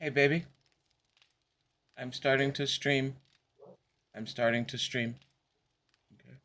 Hey, baby. I'm starting to stream. I'm starting to stream. Okay.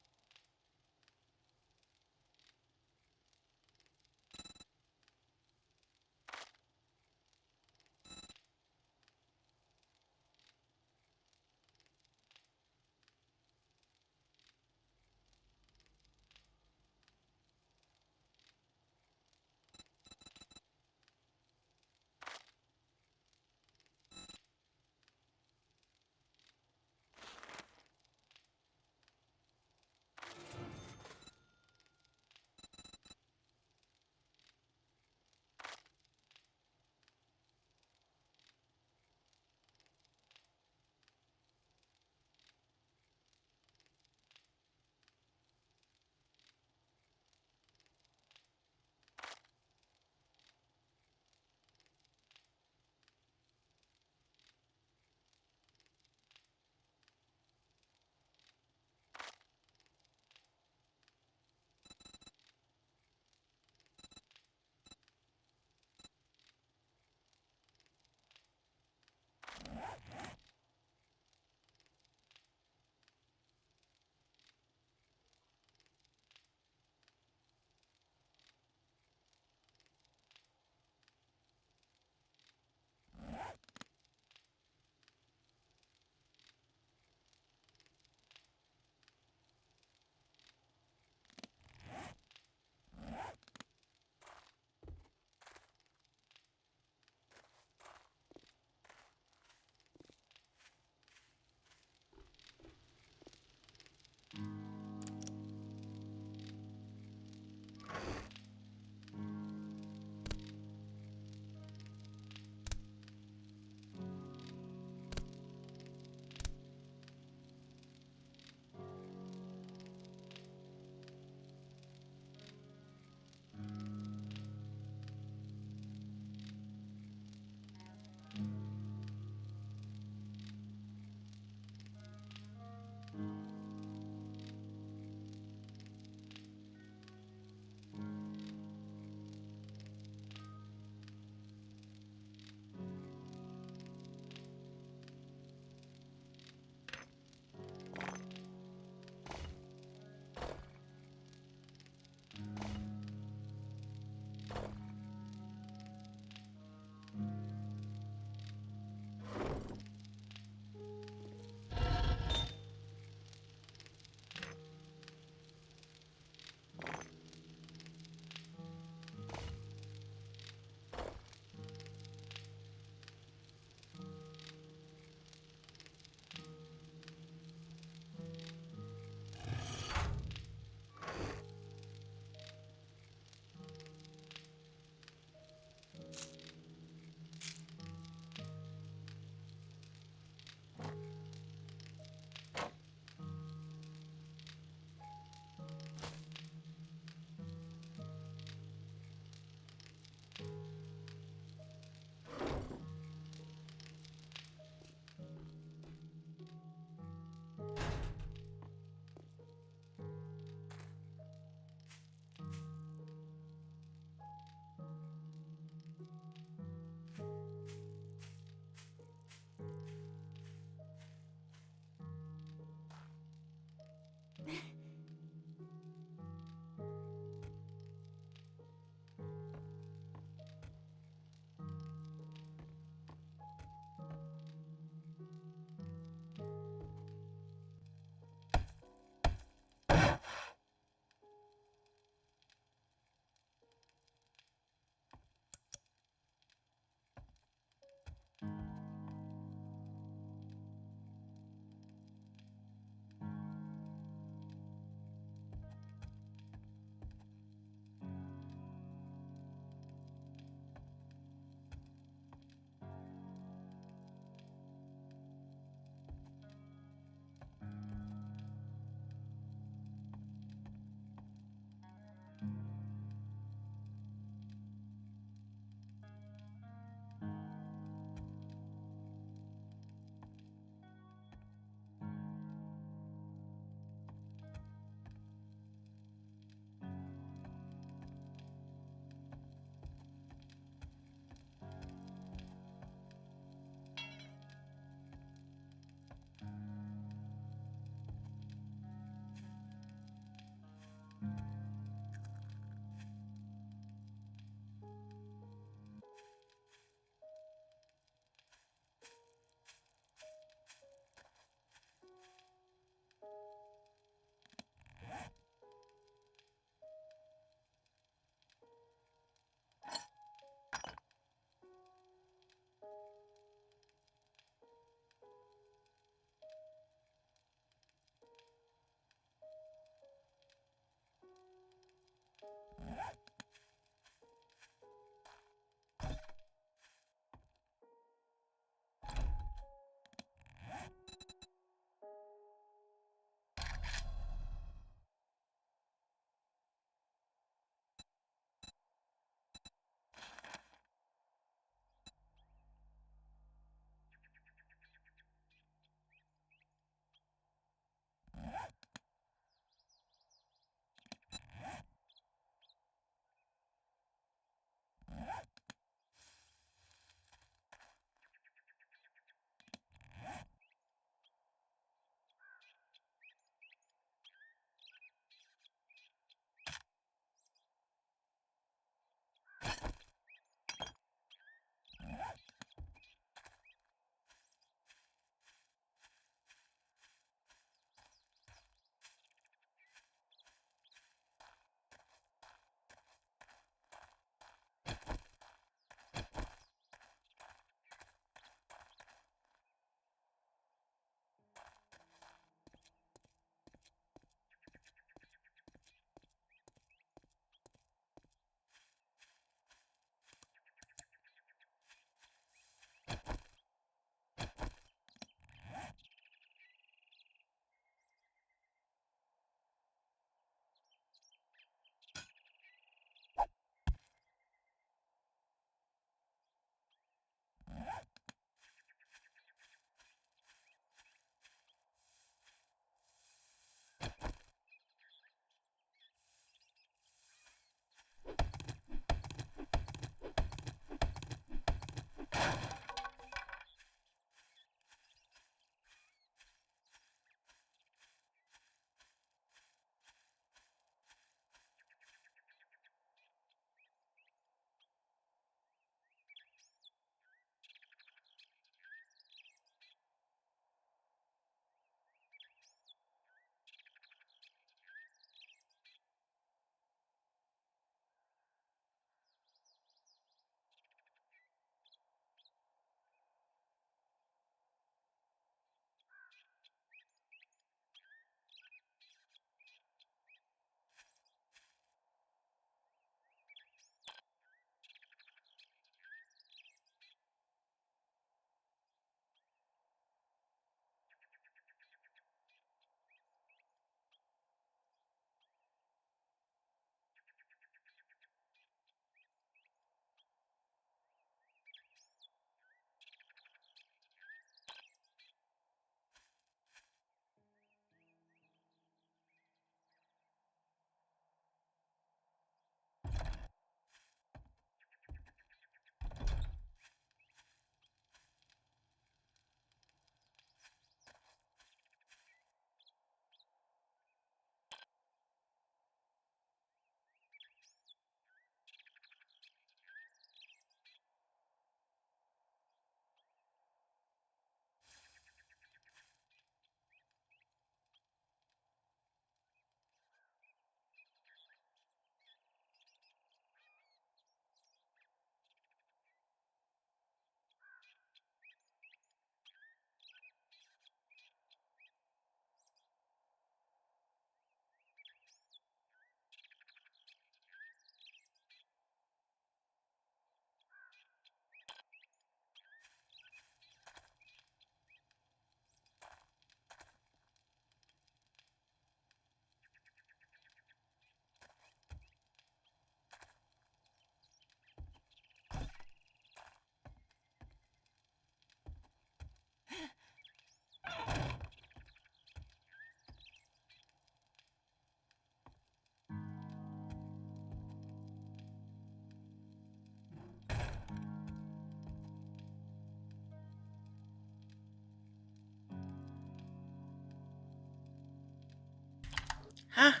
Ha!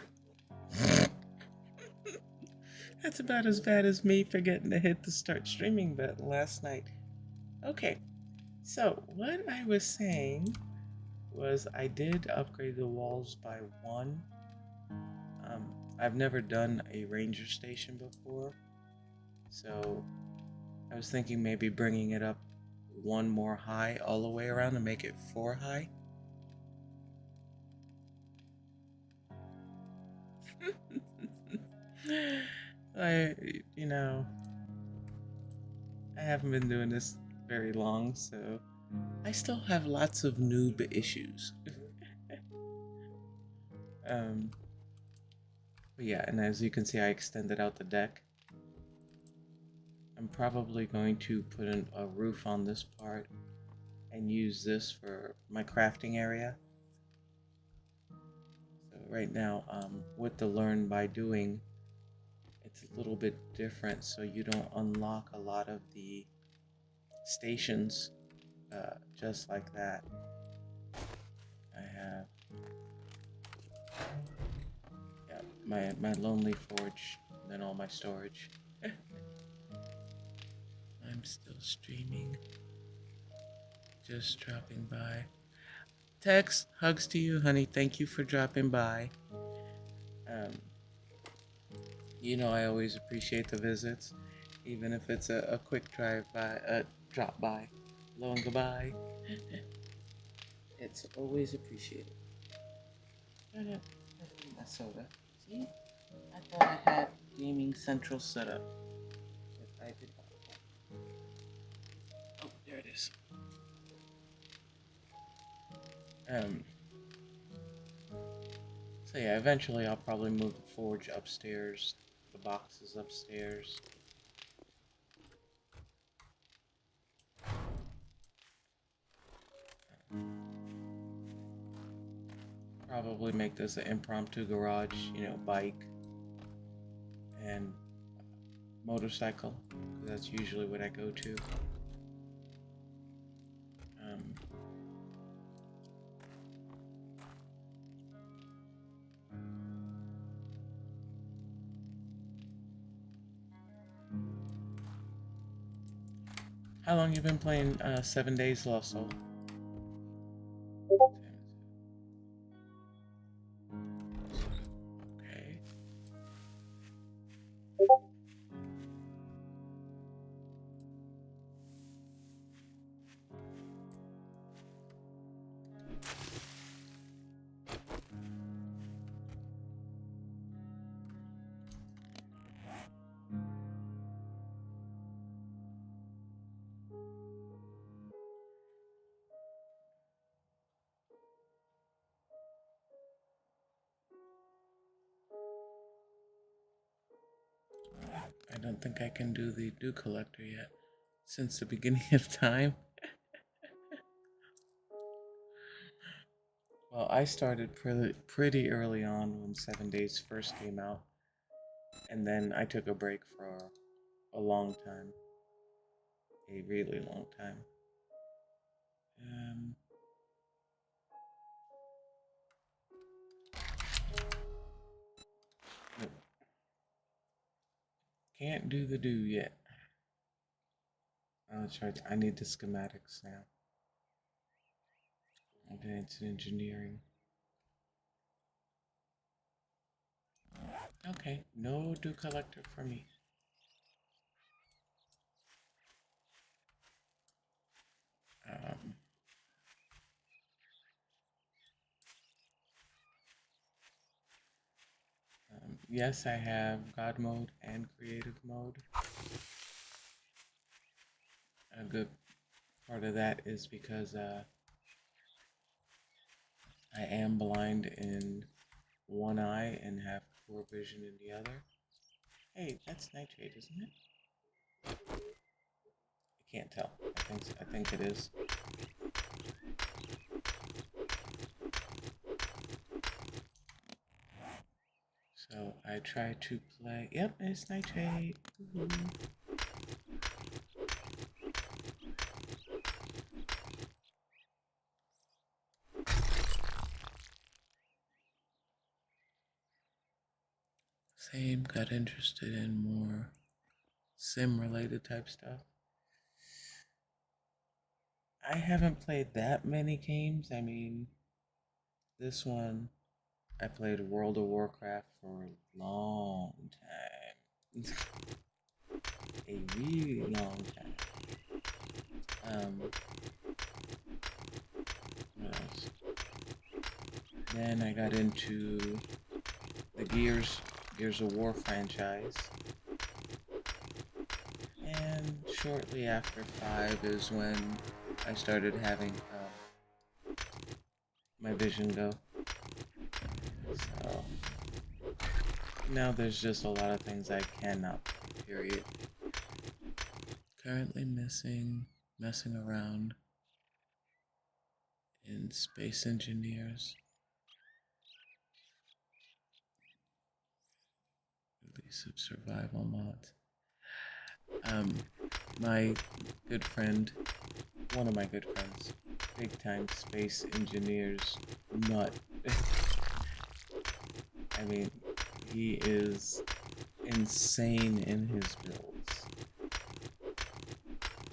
That's about as bad as me forgetting to hit the start streaming button last night. Okay, so what I was saying was I did upgrade the walls by one. I've never done a ranger station before, so I was thinking maybe bringing it up one more high all the way around and make it 4 high. I, you know, I haven't been doing this very long, so I still have lots of noob issues. um, but yeah, and as you can see, I extended out the deck. I'm probably going to put a roof on this part and use this for my crafting area. So right now, with the learn by doing, it's a little bit different, so you don't unlock a lot of the stations just like that. I have my lonely forge, and then all my storage. I'm still streaming. Just dropping by. Tex, hugs to you, honey. Thank you for dropping by. You know I always appreciate the visits, even if it's a quick drive by, drop by. Hello and goodbye. It's always appreciated. My soda. See? I thought I had Gaming Central set up. But I did not. Oh, there it is. So yeah, eventually I'll probably move the forge upstairs, the boxes upstairs. Probably make this an impromptu garage, bike and motorcycle, because that's usually what I go to. How long you been playing 7 Days Lost Soul? Okay. I don't think I can do the dew collector yet, since the beginning of time. Well, I started pretty early on when 7 Days first came out, and then I took a break for a long time, a really long time. Nope. Can't do the dew yet. I'll try. I need the schematics now. Advanced engineering. Okay, no dew collector for me. Yes, I have God mode and creative mode. A good part of that is because I am blind in one eye and have poor vision in the other. Hey, that's nitrate, isn't it? I can't tell. I think it is. So I try to play. Yep, it's nitrate. Ooh. fame, got interested in more sim related type stuff. I haven't played that many games. I mean, this one, I played World of Warcraft for a long time. A really long time. What else? Then I got into the Gears of War franchise. And shortly after 5 is when I started having my vision go. So now there's just a lot of things I cannot play, period. Currently messing around in Space Engineers. Release of survival mods. My good friend, one of my good friends, big time Space Engineers nut. I mean, he is insane in his builds.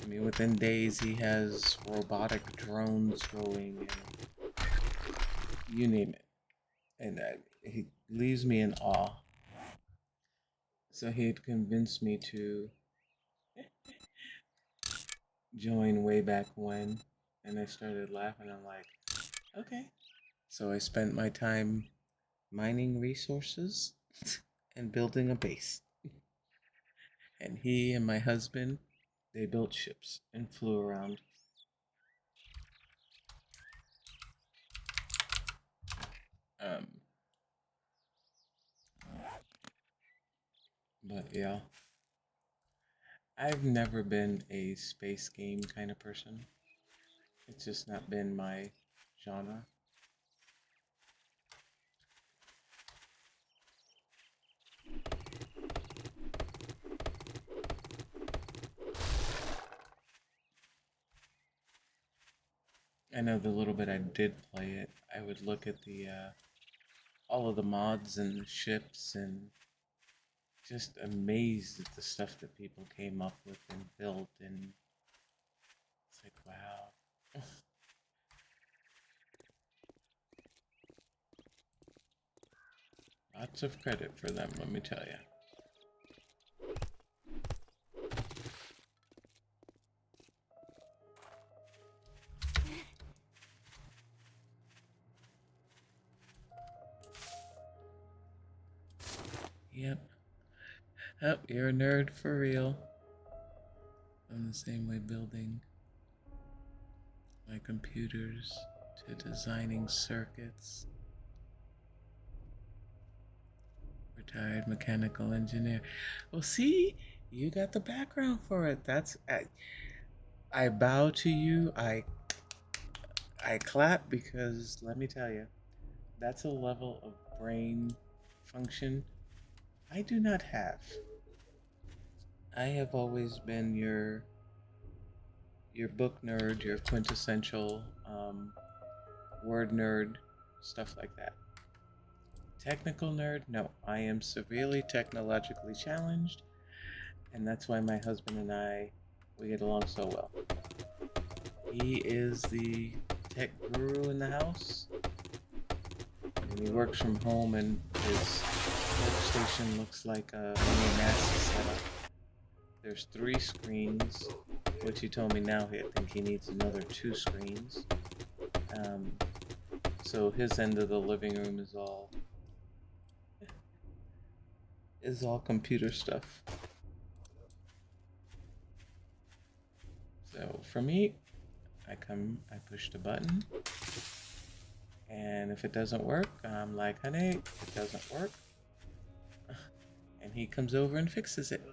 I mean, within days he has robotic drones going and you name it. And he leaves me in awe. So he had convinced me to join way back when, and I started laughing. I'm like, okay. So I spent my time mining resources and building a base. And he and my husband, they built ships and flew around. Um, but yeah, I've never been a space game kind of person. It's just not been my genre. I know the little bit I did play it, I would look at the all of the mods and the ships and just amazed at the stuff that people came up with and built, and it's like, wow. Lots of credit for them, let me tell you. Yep. Oh, you're a nerd for real. I'm the same way building my computers to designing circuits. Retired mechanical engineer. Well, see, you got the background for it. I bow to you. I clap because let me tell you, that's a level of brain function I do not have. I have always been your book nerd, your quintessential word nerd, stuff like that. Technical nerd, no. I am severely technologically challenged, and that's why my husband and I we get along so well. He is the tech guru in the house, and he works from home, and his workstation looks like a mini NASA setup. There's 3 screens, which he told me now I think he needs another 2 screens. So his end of the living room is all computer stuff. So for me, I push the button, and if it doesn't work, I'm like, honey, it doesn't work. And he comes over and fixes it.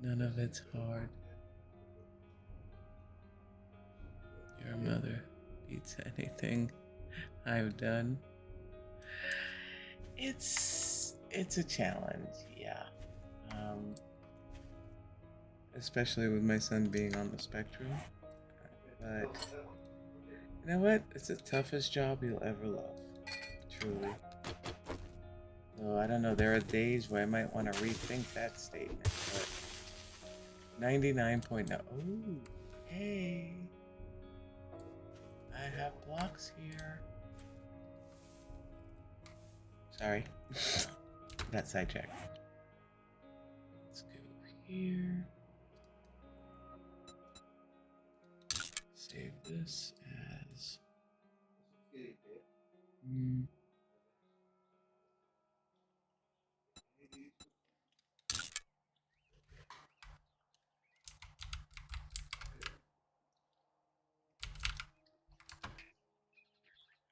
None of it's hard. Your mother beats anything I've done. It's a challenge, yeah. Especially with my son being on the spectrum. But you know what? It's the toughest job you'll ever love. Truly. So I don't know, there are days where I might want to rethink that statement, but 99.0. Oh, hey. I have blocks here. Sorry. Got sidetracked. Let's go here. Save this as...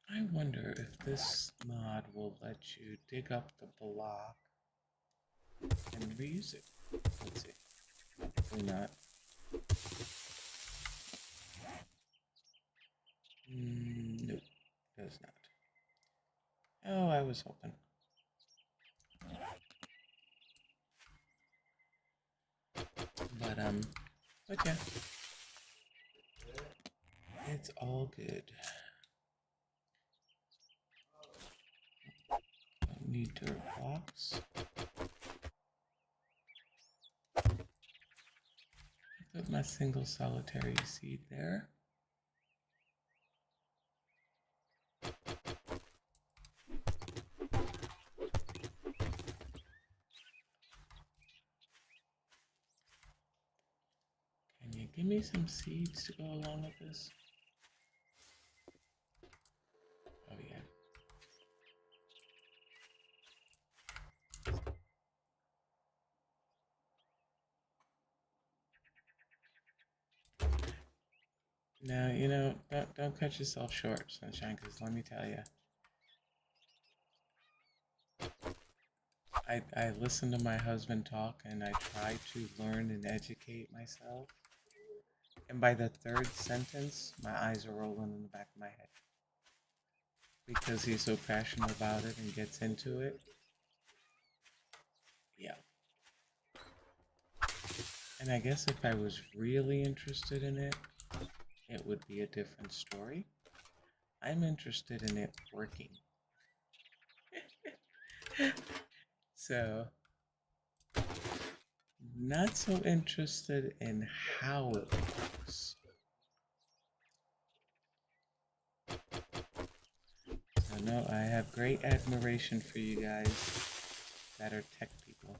I wonder if this mod will let you dig up the block and reuse it. Let's see. Probably not. Nope, does not. Oh, I was hoping. But yeah, it's all good. Don't need dirt blocks. Put my single solitary seed there. Can you give me some seeds to go along with this? Oh yeah. Now, you know, don't cut yourself short, Sunshine, because let me tell you, I listen to my husband talk and I try to learn and educate myself. And by the third sentence, my eyes are rolling in the back of my head. Because he's so passionate about it and gets into it. Yeah. And I guess if I was really interested in it, it would be a different story. I'm interested in it working. So, not so interested in how it works. So no, I have great admiration for you guys that are tech people.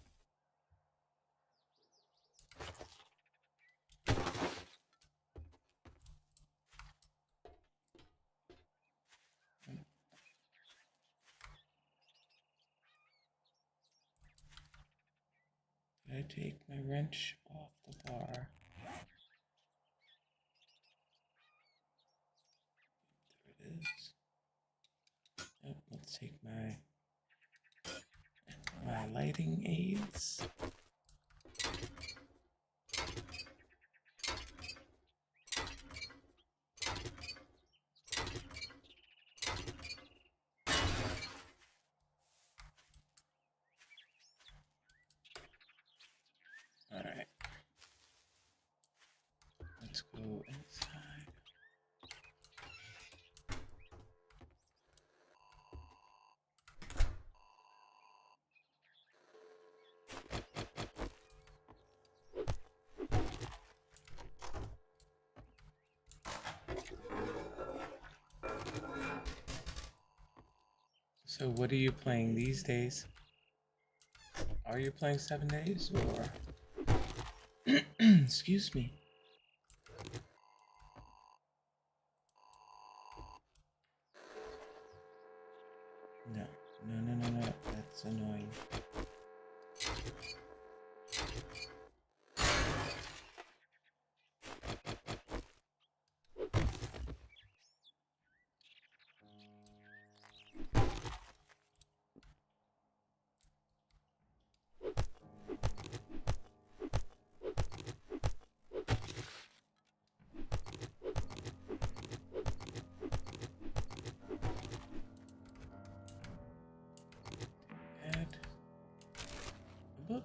Did I take my wrench off the bar? There it is. Oh, let's take my lighting aids. All right. Let's go inside. So what are you playing these days? Are you playing 7 days or excuse me? No. That's annoying. Add a book.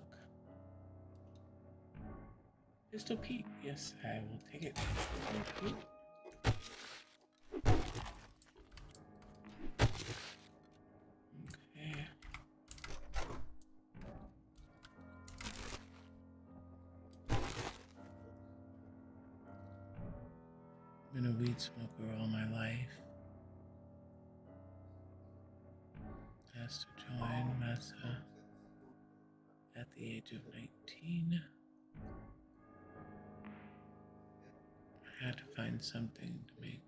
Pistol Pete. Yes, I will take it. Thank you. Okay. been a weed smoker all my life. Asked to join Mesa at the age of 19. I had to find something to make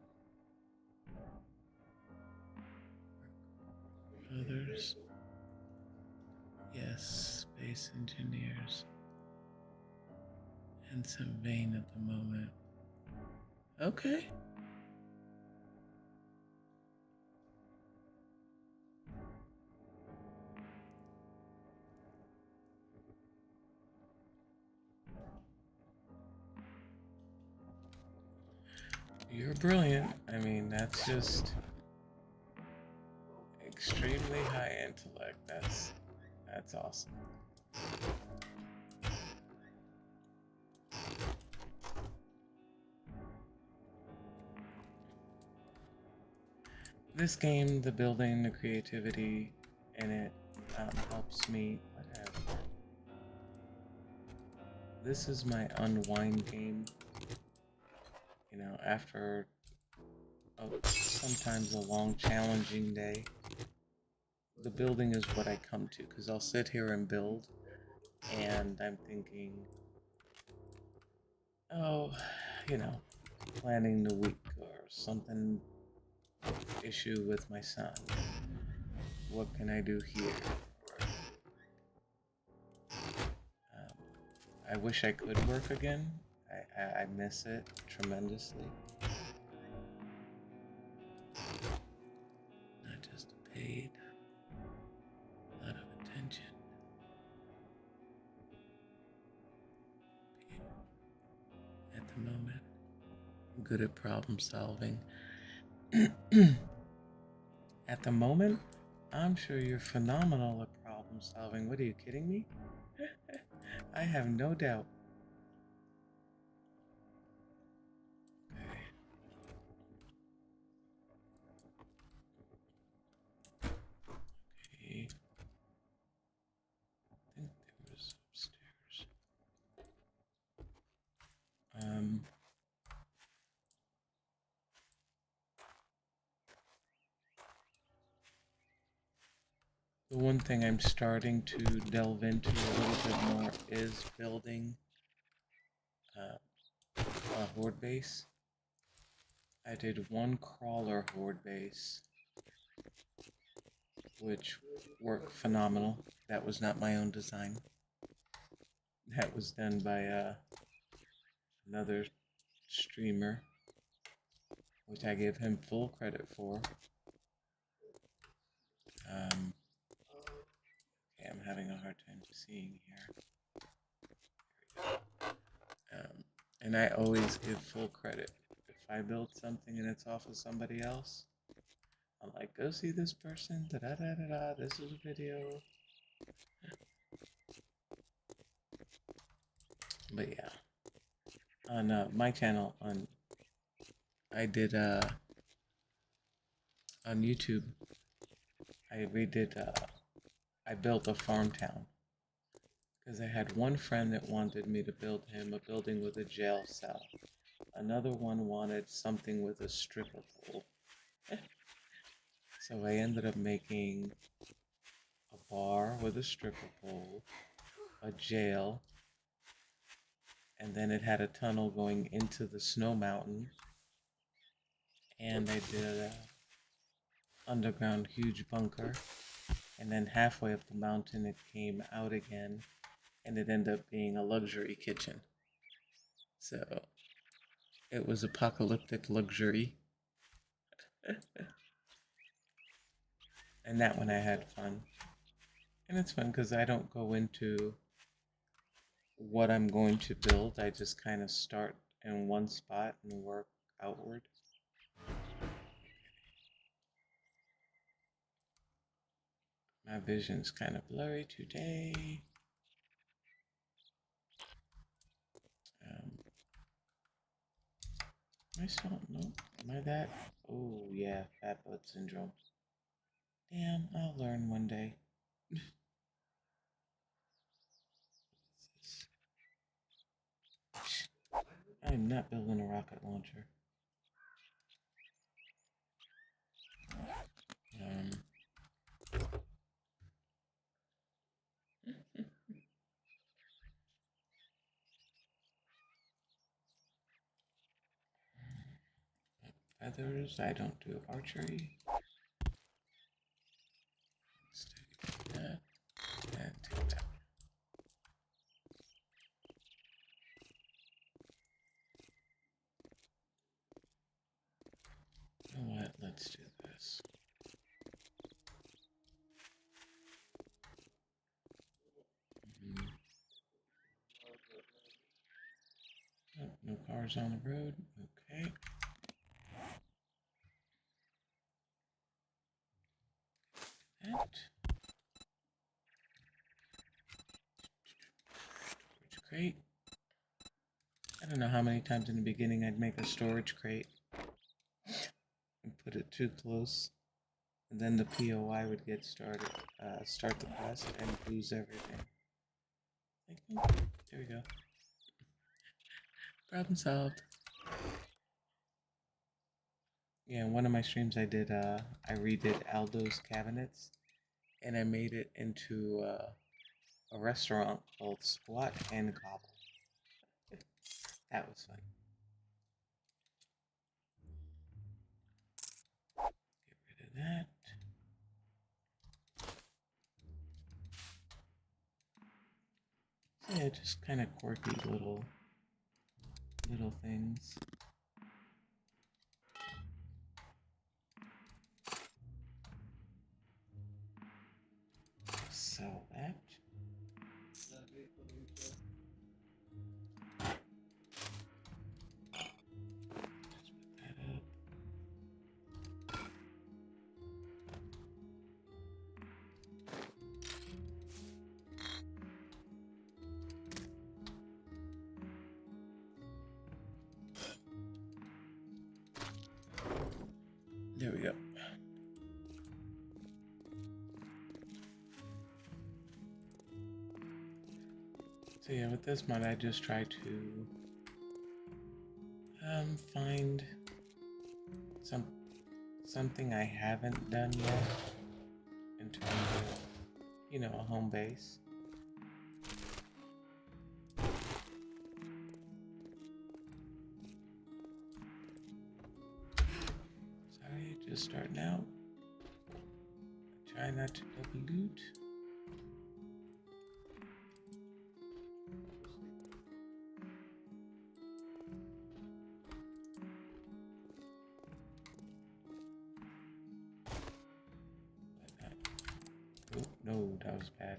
others. Yes, space engineers. And some vein at the moment. Okay. You're brilliant. I mean, that's just extremely high intellect. That's awesome. This game, the building, the creativity in it helps me. Whatever. This is my unwind game. You know, after sometimes a long, challenging day, the building is what I come to, because I'll sit here and build, and I'm thinking, oh, you know, planning the week or something, issue with my son. What can I do here? I wish I could work again. I miss it tremendously. Not just paid, a lot of attention. At the moment, I'm good at problem solving. At the moment, I'm sure you're phenomenal at problem solving. What, are you kidding me? I have no doubt. Okay. I think there was upstairs. The one thing I'm starting to delve into a little bit more is building a horde base. I did one crawler horde base, which worked phenomenal. That was not my own design. That was done by another streamer, which I give him full credit for. Okay, I'm having a hard time seeing here. And I always give full credit. If I build something and it's off of somebody else, I'm like, go see this person, da da da da da, this is a video. But yeah, on my channel, I did on YouTube, I built a farm town. Because I had one friend that wanted me to build him a building with a jail cell. Another one wanted something with a stripper pole. So I ended up making a bar with a stripper pole, a jail, and then it had a tunnel going into the snow mountain. And I did an underground huge bunker. And then halfway up the mountain it came out again, and it ended up being a luxury kitchen. So it was apocalyptic luxury. And that one I had fun. And it's fun because I don't go into what I'm going to build. I just kind of start in one spot and work outward. My vision's kind of blurry today. Am I still? No. Am I that? Oh, yeah. Fat butt syndrome. Damn, I'll learn one day. I'm not building a rocket launcher. others. I don't do archery. Let's take that and take that. You know what? Let's do this. Oh, no cars on the road. Okay. That. Storage crate. I don't know how many times in the beginning I'd make a storage crate and put it too close, and then the POI would get started, start the quest, and lose everything. Like, oh, there we go. Problem solved. Yeah, in one of my streams I did, I redid Aldo's cabinets, and I made it into a restaurant called Squat and Gobble. That was fun. Get rid of that. So yeah, just kind of quirky little things. Sell that. There we go. So yeah, with this mod, I just try to find something I haven't done yet in terms of, you know, a home base. Sorry, just starting out. Try not to double loot. Oh, no, that was bad.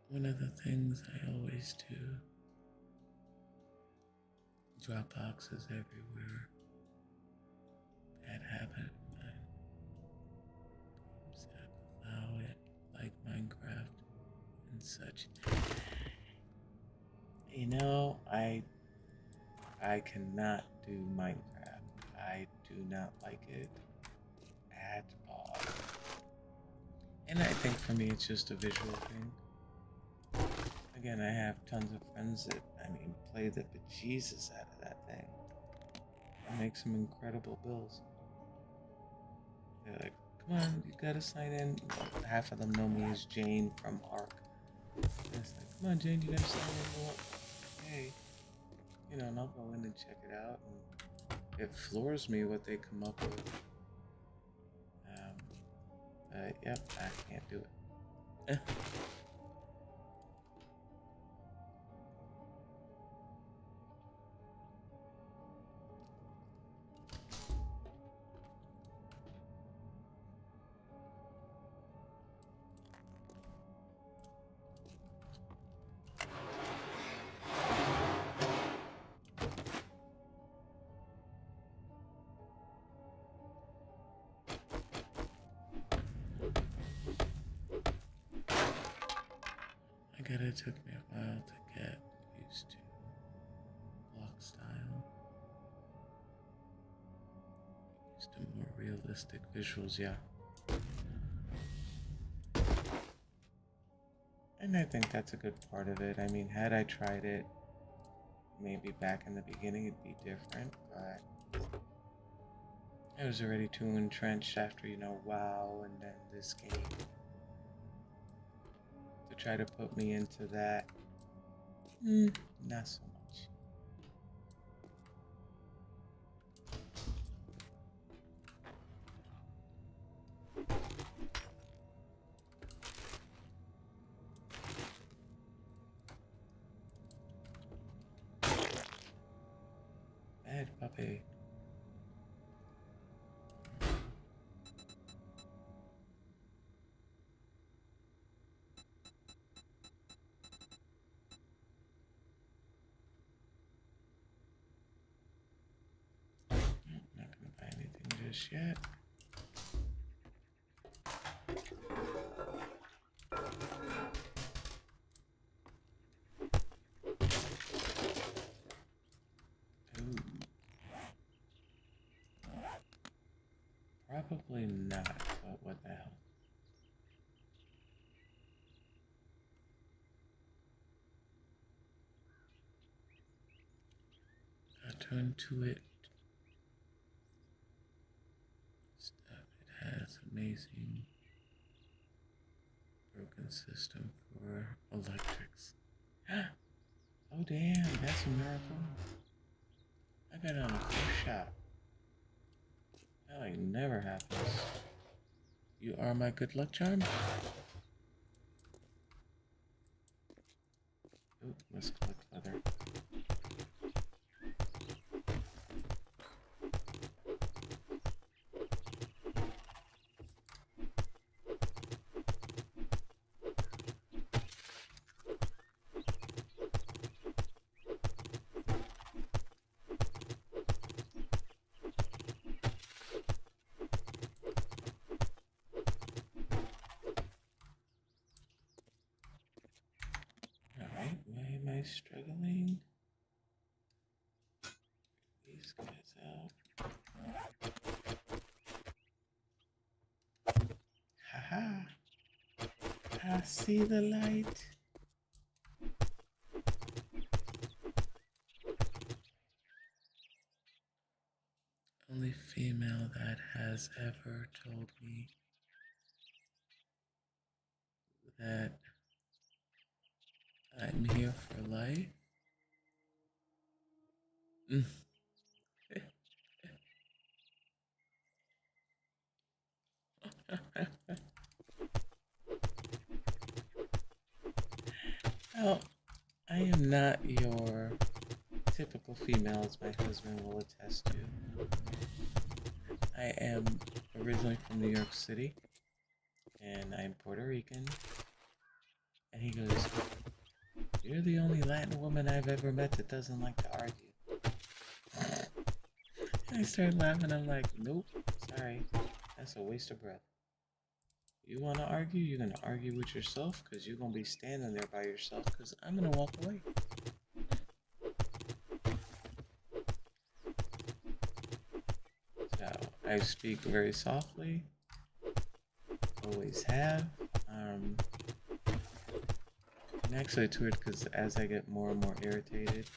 One of the things I always do, drop boxes everywhere. Bad habit of mine. Games that allow it, like Minecraft and such. You know, I cannot do Minecraft. I do not like it at all. And I think for me it's just a visual thing. Again, I have tons of friends that, I mean, play the bejesus out of that thing and make some incredible builds. They're like, come on, you gotta sign in. Half of them know me as Jane from Ark. It's like, come on, Jane, you gotta sign in. Well, hey, you know, and I'll go in and check it out, and it floors me what they come up with. Yep, I can't do it. I guess it took me a while to get used to block style. Used to more realistic visuals, yeah. And I think that's a good part of it. I mean, had I tried it maybe back in the beginning, it'd be different, but I was already too entrenched after, you know, WoW and then this game to try to put me into that. Not so much. Bad puppy. Not gonna buy anything just yet. Ooh. Probably not, but what the hell? I'll turn to it. Stuff. It has amazing broken system for electrics. Oh damn, that's a miracle. I got it on the first shot. That like never happens. You are my good luck charm. Oop, let's collect leather. Alright, why am I struggling? These guys out. Haha. I see the light. Only female that has ever told me that I'm here for life. Well, I am not your typical female, as my husband will attest to. I am originally from New York City, and I'm Puerto Rican. And he goes, "You're the only Latin woman I've ever met that doesn't like to argue." And I started laughing. I'm like, "Nope, sorry, that's a waste of breath. You want to argue? You're gonna argue with yourself, because you're gonna be standing there by yourself, because I'm gonna walk away." So I speak very softly. Always have. And actually to it, because as I get more and more irritated,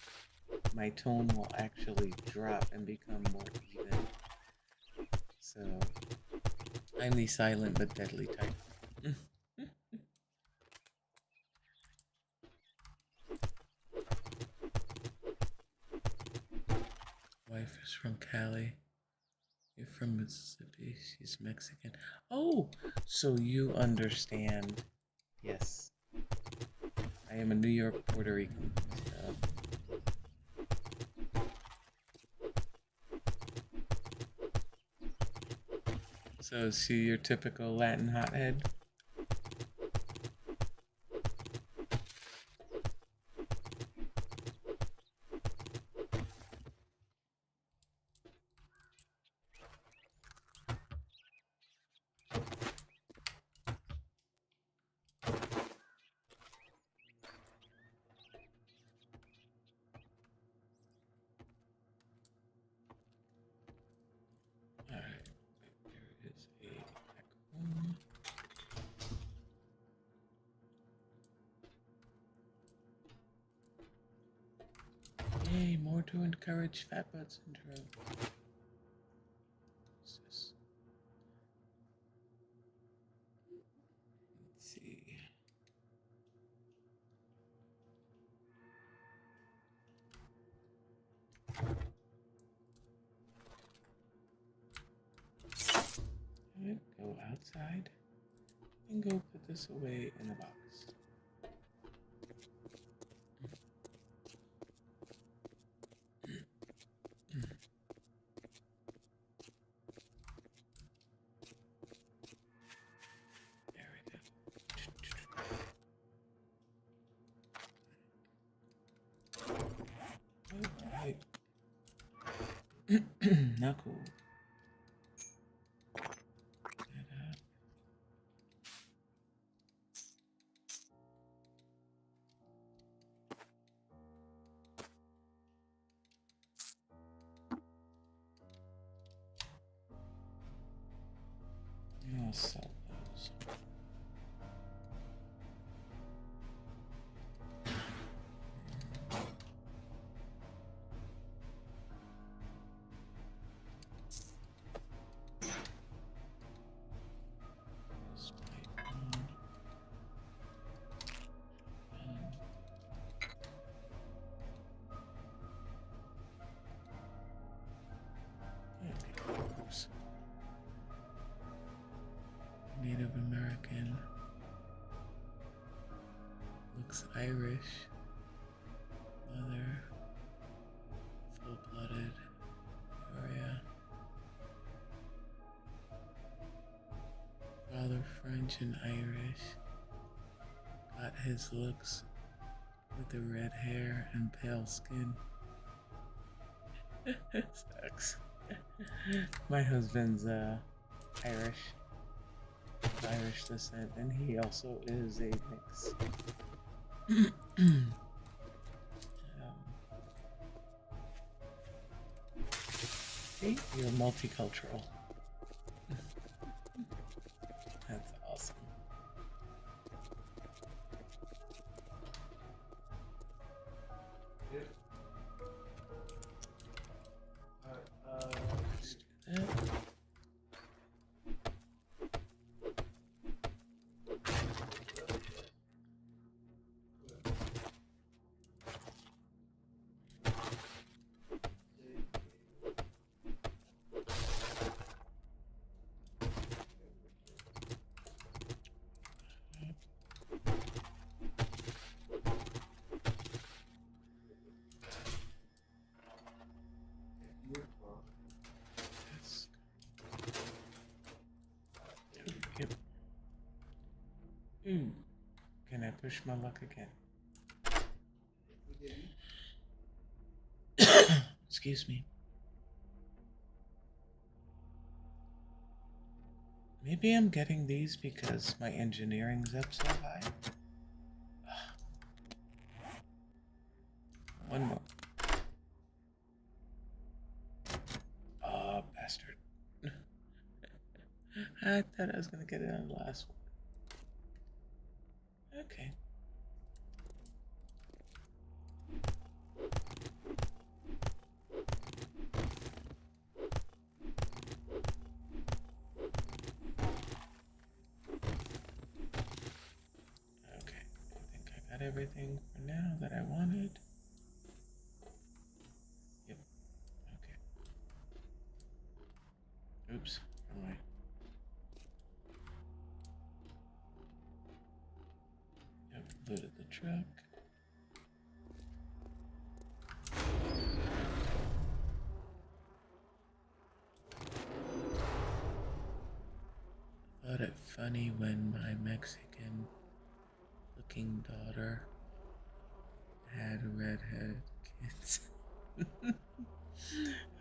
my tone will actually drop and become more even. So I'm the silent but deadly type. Wife is from Cali. You're from Mississippi. She's Mexican. Oh, so you understand. Yes. I am a New York Puerto Rican. So is she your typical Latin hothead? Alright, there is a raccoon. Yay, more to encourage fat butt syndrome. What's this? Let's see. it, go outside, and go put this away in a box. There we go. Alright. Not cool. I'll sell those. Native American. Looks Irish. Mother. Full-blooded. Victoria. Father French and Irish. Got his looks with the red hair and pale skin. Sucks. My husband's Irish descent, and he also is a mix. See, you're multicultural. That's awesome. Let's do that. Ooh, can I push my luck again? Excuse me. Maybe I'm getting these because my engineering's up so high. One more. Oh, bastard. I thought I was gonna get it on the last one. Okay. Okay, I think I got everything for now that I wanted. Yep, okay. Oops, wrong way. Yep, loaded the truck. Thought it funny when my Mexican looking daughter had redheaded kids.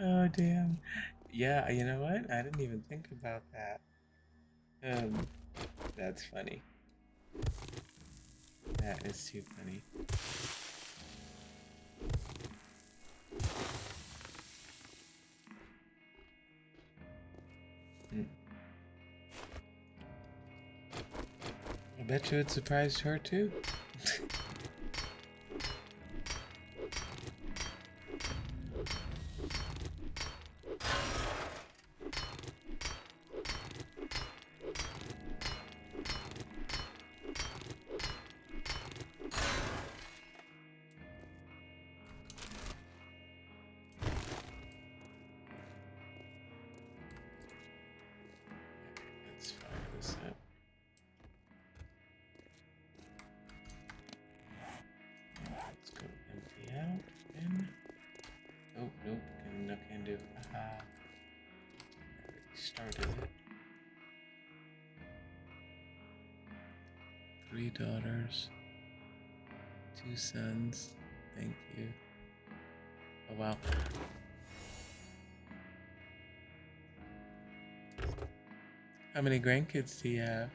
Oh damn. Yeah, you know what? I didn't even think about that. That's funny. That is too funny. I bet you it surprised her too. So. Let's go empty out again. Oh, nope, can do. Aha. I already started it. 3 daughters, 2 sons. Thank you. Oh, wow. How many grandkids do you have?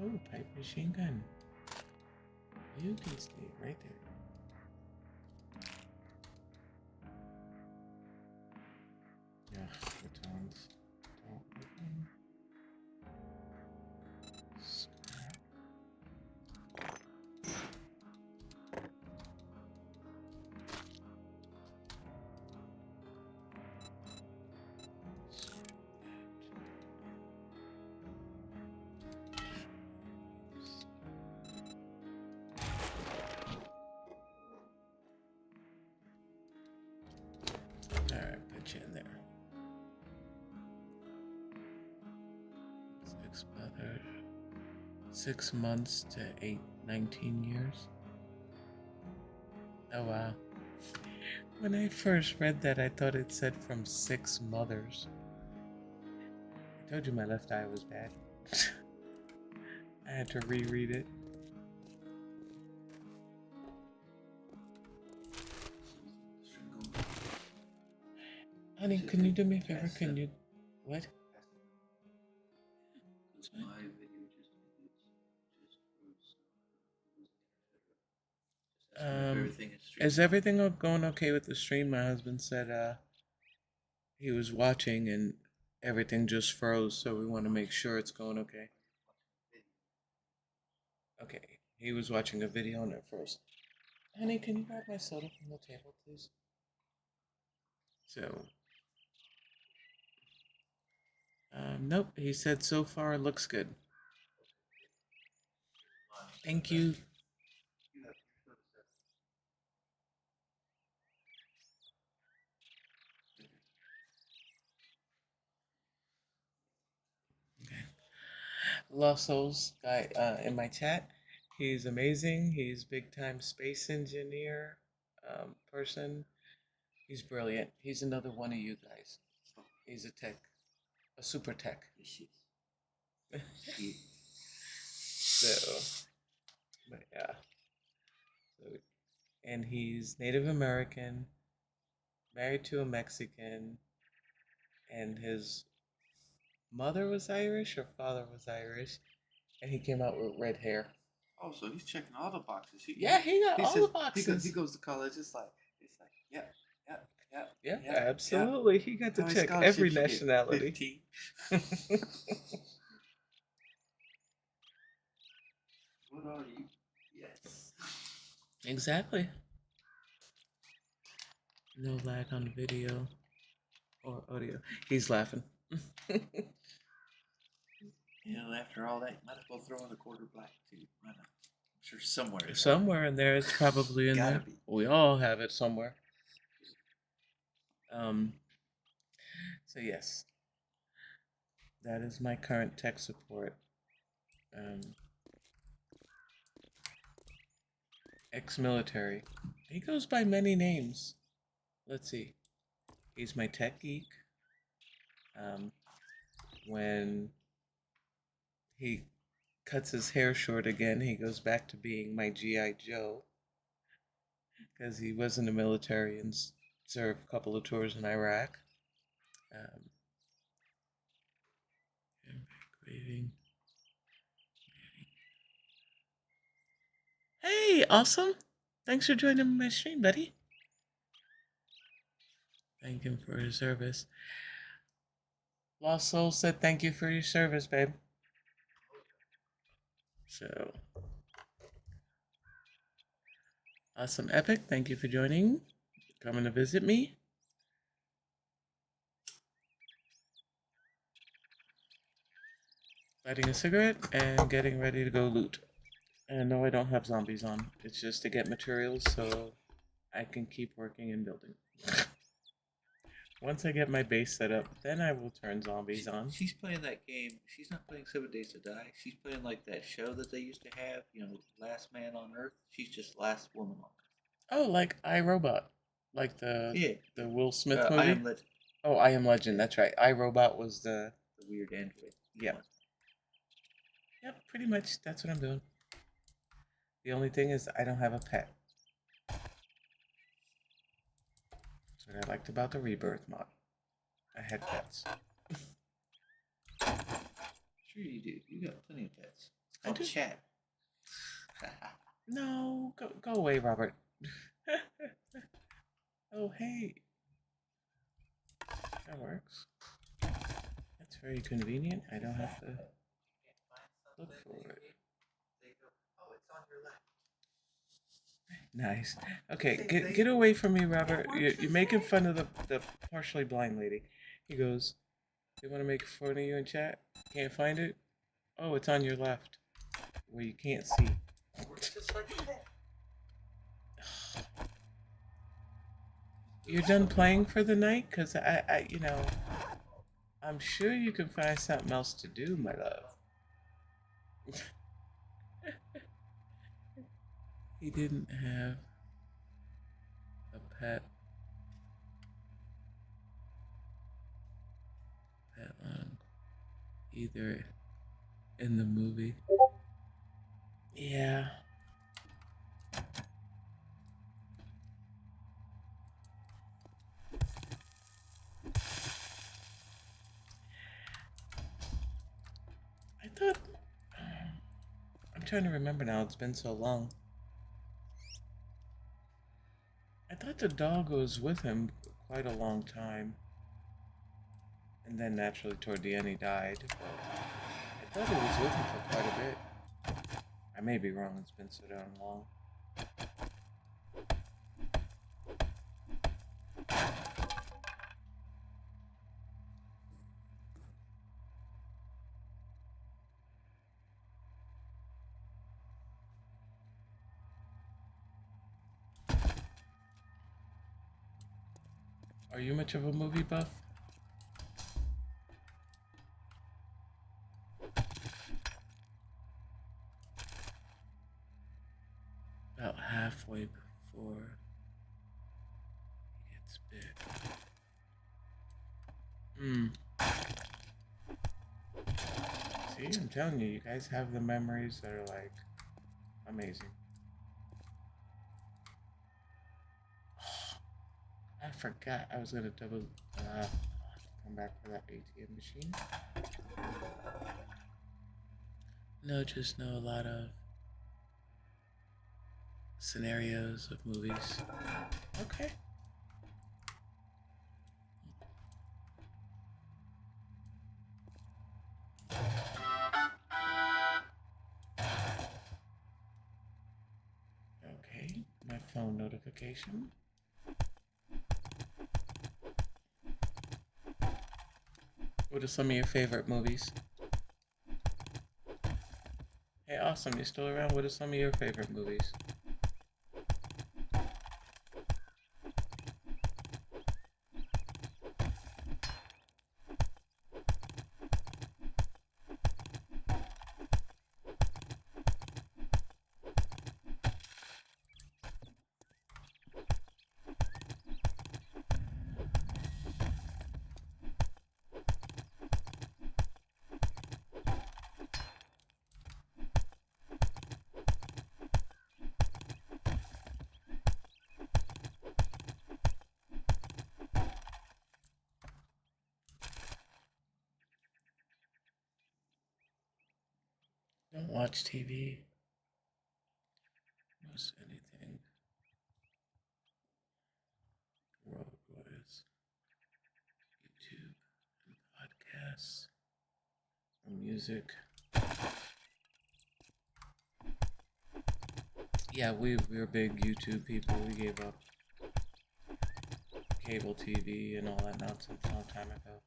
Oh, pipe machine gun. You can stay right there. Yeah, batons. Don't open. Scrap. Alright, put you in there. 6 months to 19 years. Oh wow. When I first read that, I thought it said from 6 mothers. I told you my left eye was bad. I had to reread it. Honey, can you do me a favor? Can you... What? Is everything going okay with the stream? My husband said he was watching and everything just froze, so we want to make sure it's going okay. Okay, he was watching a video on it first. Honey, can you grab my soda from the table, please? So, nope, he said so far it looks good. Thank you. Okay. Lost Souls guy in my chat. He's amazing. He's big time space engineer person. He's brilliant. He's another one of you guys. He's a tech, a super tech. So, but yeah. So, and he's Native American, married to a Mexican, and his mother was Irish or father was Irish, and he came out with red hair. Oh, so he's checking all the boxes. He got all the boxes. He goes to college. It's like, yeah, absolutely. He got to check every nationality. What are you? Yes. Exactly. No lag on the video or audio. He's laughing. After all that, you might as well throw in a quarter black too. Why not? I'm sure somewhere. Somewhere in there, it's probably in there. Be. We all have it somewhere. So yes, that is my current tech support. Ex-military. He goes by many names. Let's see. He's my tech geek. When he cuts his hair short again, he goes back to being my G.I. Joe. Because he was in the military and served a couple of tours in Iraq. Hey, awesome. Thanks for joining my stream, buddy. Thank him for his service. Lost Soul said thank you for your service, babe. So, awesome Epic, thank you for joining. Coming to visit me. Lighting a cigarette and getting ready to go loot. And no, I don't have zombies on. It's just to get materials so I can keep working and building. Once I get my base set up, then I will turn zombies on. She's playing that game. She's not playing 7 Days to Die. She's playing like that show that they used to have, Last Man on Earth. She's just Last Woman on Earth. Oh, like iRobot. Like Yeah. the Will Smith I movie? Am Legend. Oh, I Am Legend, that's right. iRobot was the weird android. Yep. Yep, pretty much that's what I'm doing. The only thing is I don't have a pet. That's what I liked about the Rebirth mod. I had pets. Sure you do. You got plenty of pets. I'll chat. No, go away, Robert. Oh, hey. That works. That's very convenient. I don't have to look for it. Oh, it's on your left. Nice. Okay, get away from me, Robert. You're making fun of the partially blind lady. He goes, they want to make fun of you in chat? Can't find it? Oh, it's on your left, where you can't see. You're done playing for the night? Because I'm sure you can find something else to do, my love. He didn't have a pet on either in the movie. Yeah. I thought... I'm trying to remember now, it's been so long. I thought the dog was with him for quite a long time. And then naturally toward the end he died. But I thought he was with him for quite a bit. I may be wrong, it's been so damn long. Are you much of a movie buff? About halfway before he gets big. See, I'm telling you, you guys have the memories that are like amazing. I forgot I was gonna come back for that ATM machine. No, just know a lot of scenarios of movies. Okay. Okay, my phone notification. What are some of your favorite movies? Hey, awesome, you still around? What are some of your favorite movies? Don't watch TV. Most anything. World-wise. YouTube and podcasts. Or music. Yeah, we're big YouTube people. We gave up cable TV and all that nonsense a long time ago.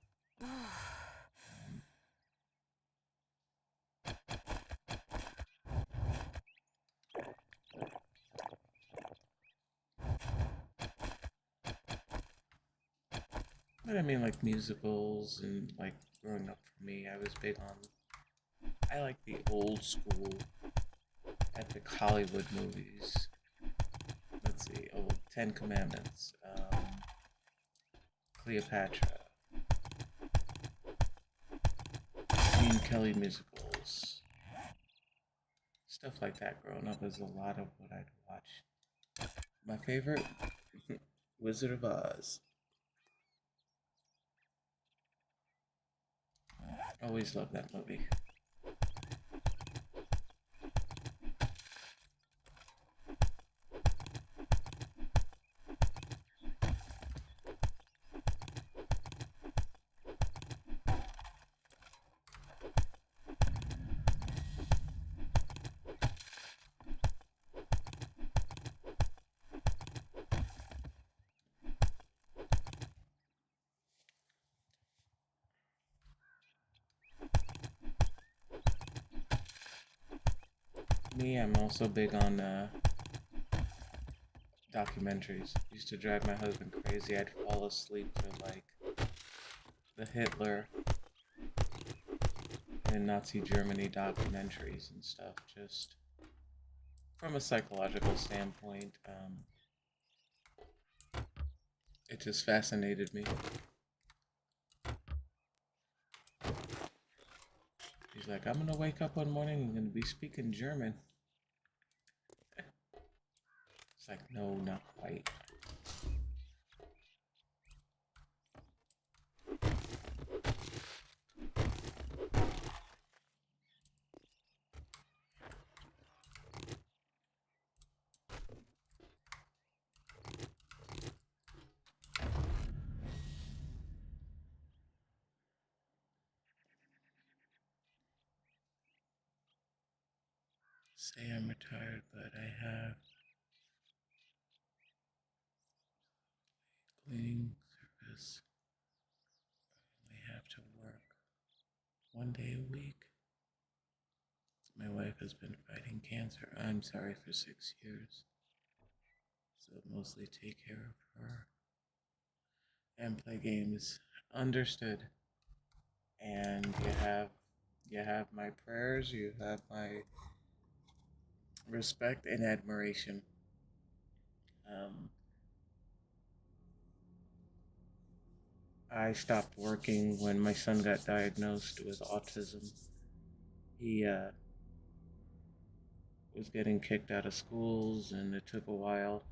But I mean, like musicals and like growing up for me, I was big on. I like the old school epic Hollywood movies. Let's see, old Ten Commandments, Cleopatra, Gene Kelly musicals, stuff like that. Growing up is a lot of what I'd watch. My favorite, Wizard of Oz. Always loved that movie. Me, I'm also big on documentaries. Used to drive my husband crazy. I'd fall asleep to like the Hitler and Nazi Germany documentaries and stuff. Just from a psychological standpoint, it just fascinated me. He's like, I'm gonna wake up one morning and gonna be speaking German. It's like, no, not quite. Say I'm retired, but I have cleaning service. I have to work 1 day a week. My wife has been fighting cancer. I'm sorry, for 6 years. So mostly take care of her and play games. Understood. And you have my prayers, you have my respect and admiration. Um, I stopped working when my son got diagnosed with autism. He was getting kicked out of schools, and it took a while,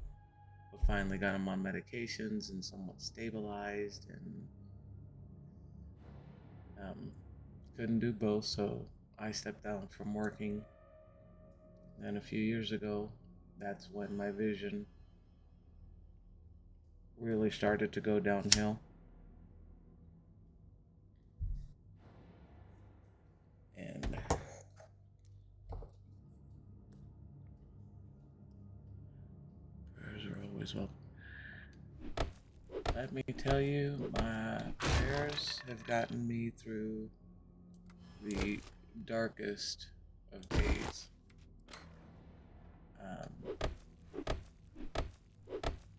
but finally got him on medications and somewhat stabilized, and couldn't do both, so I stepped down from working. And a few years ago, that's when my vision really started to go downhill. And prayers are always welcome. Let me tell you, my prayers have gotten me through the darkest of days.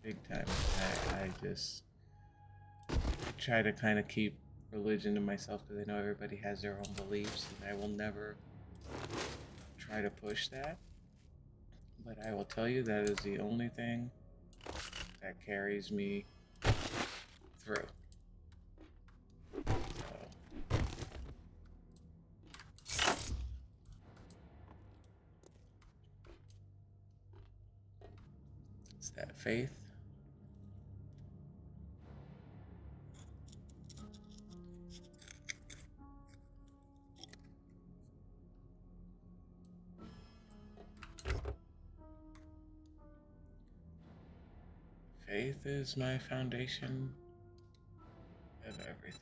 Big time. I just try to kind of keep religion to myself because I know everybody has their own beliefs, and I will never try to push that. But I will tell you that is the only thing that carries me through. So, it's that faith. Faith is my foundation of everything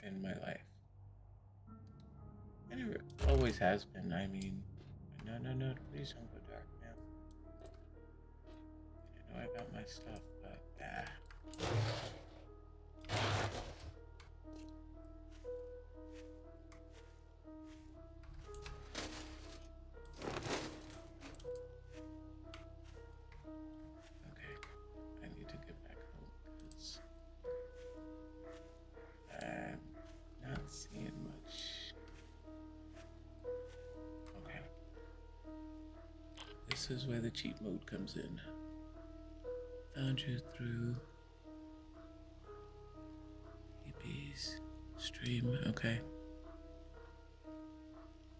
in my life. And it always has been. I mean, no, please don't go dark, man. I know I got my stuff, but okay. I need to get back home because this is where the cheat mode comes in. Found you through EP's stream. Okay.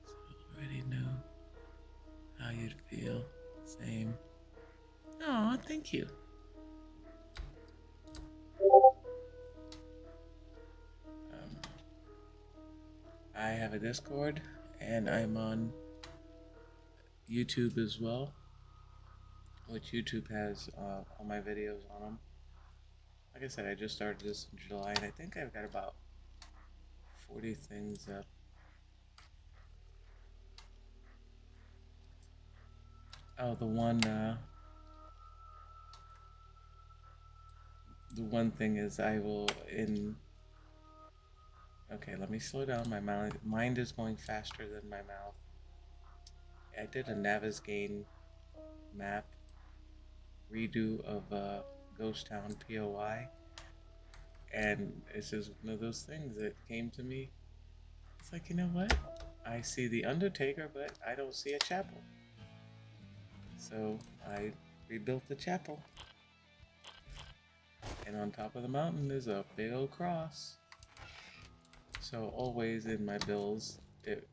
So already know how you'd feel. Same. Oh, thank you. I have a Discord and I'm on YouTube as well, which YouTube has all my videos on them. Like I said, I just started this in July and I think I've got about 40 things up. Oh, the one thing is I will okay, let me slow down. My mind is going faster than my mouth. I did a Navezgane map redo of Ghost Town POI, and it's just one of those things that came to me. It's like, you know what? I see the Undertaker, but I don't see a chapel. So I rebuilt the chapel. And on top of the mountain is a big old cross. So always in my builds, it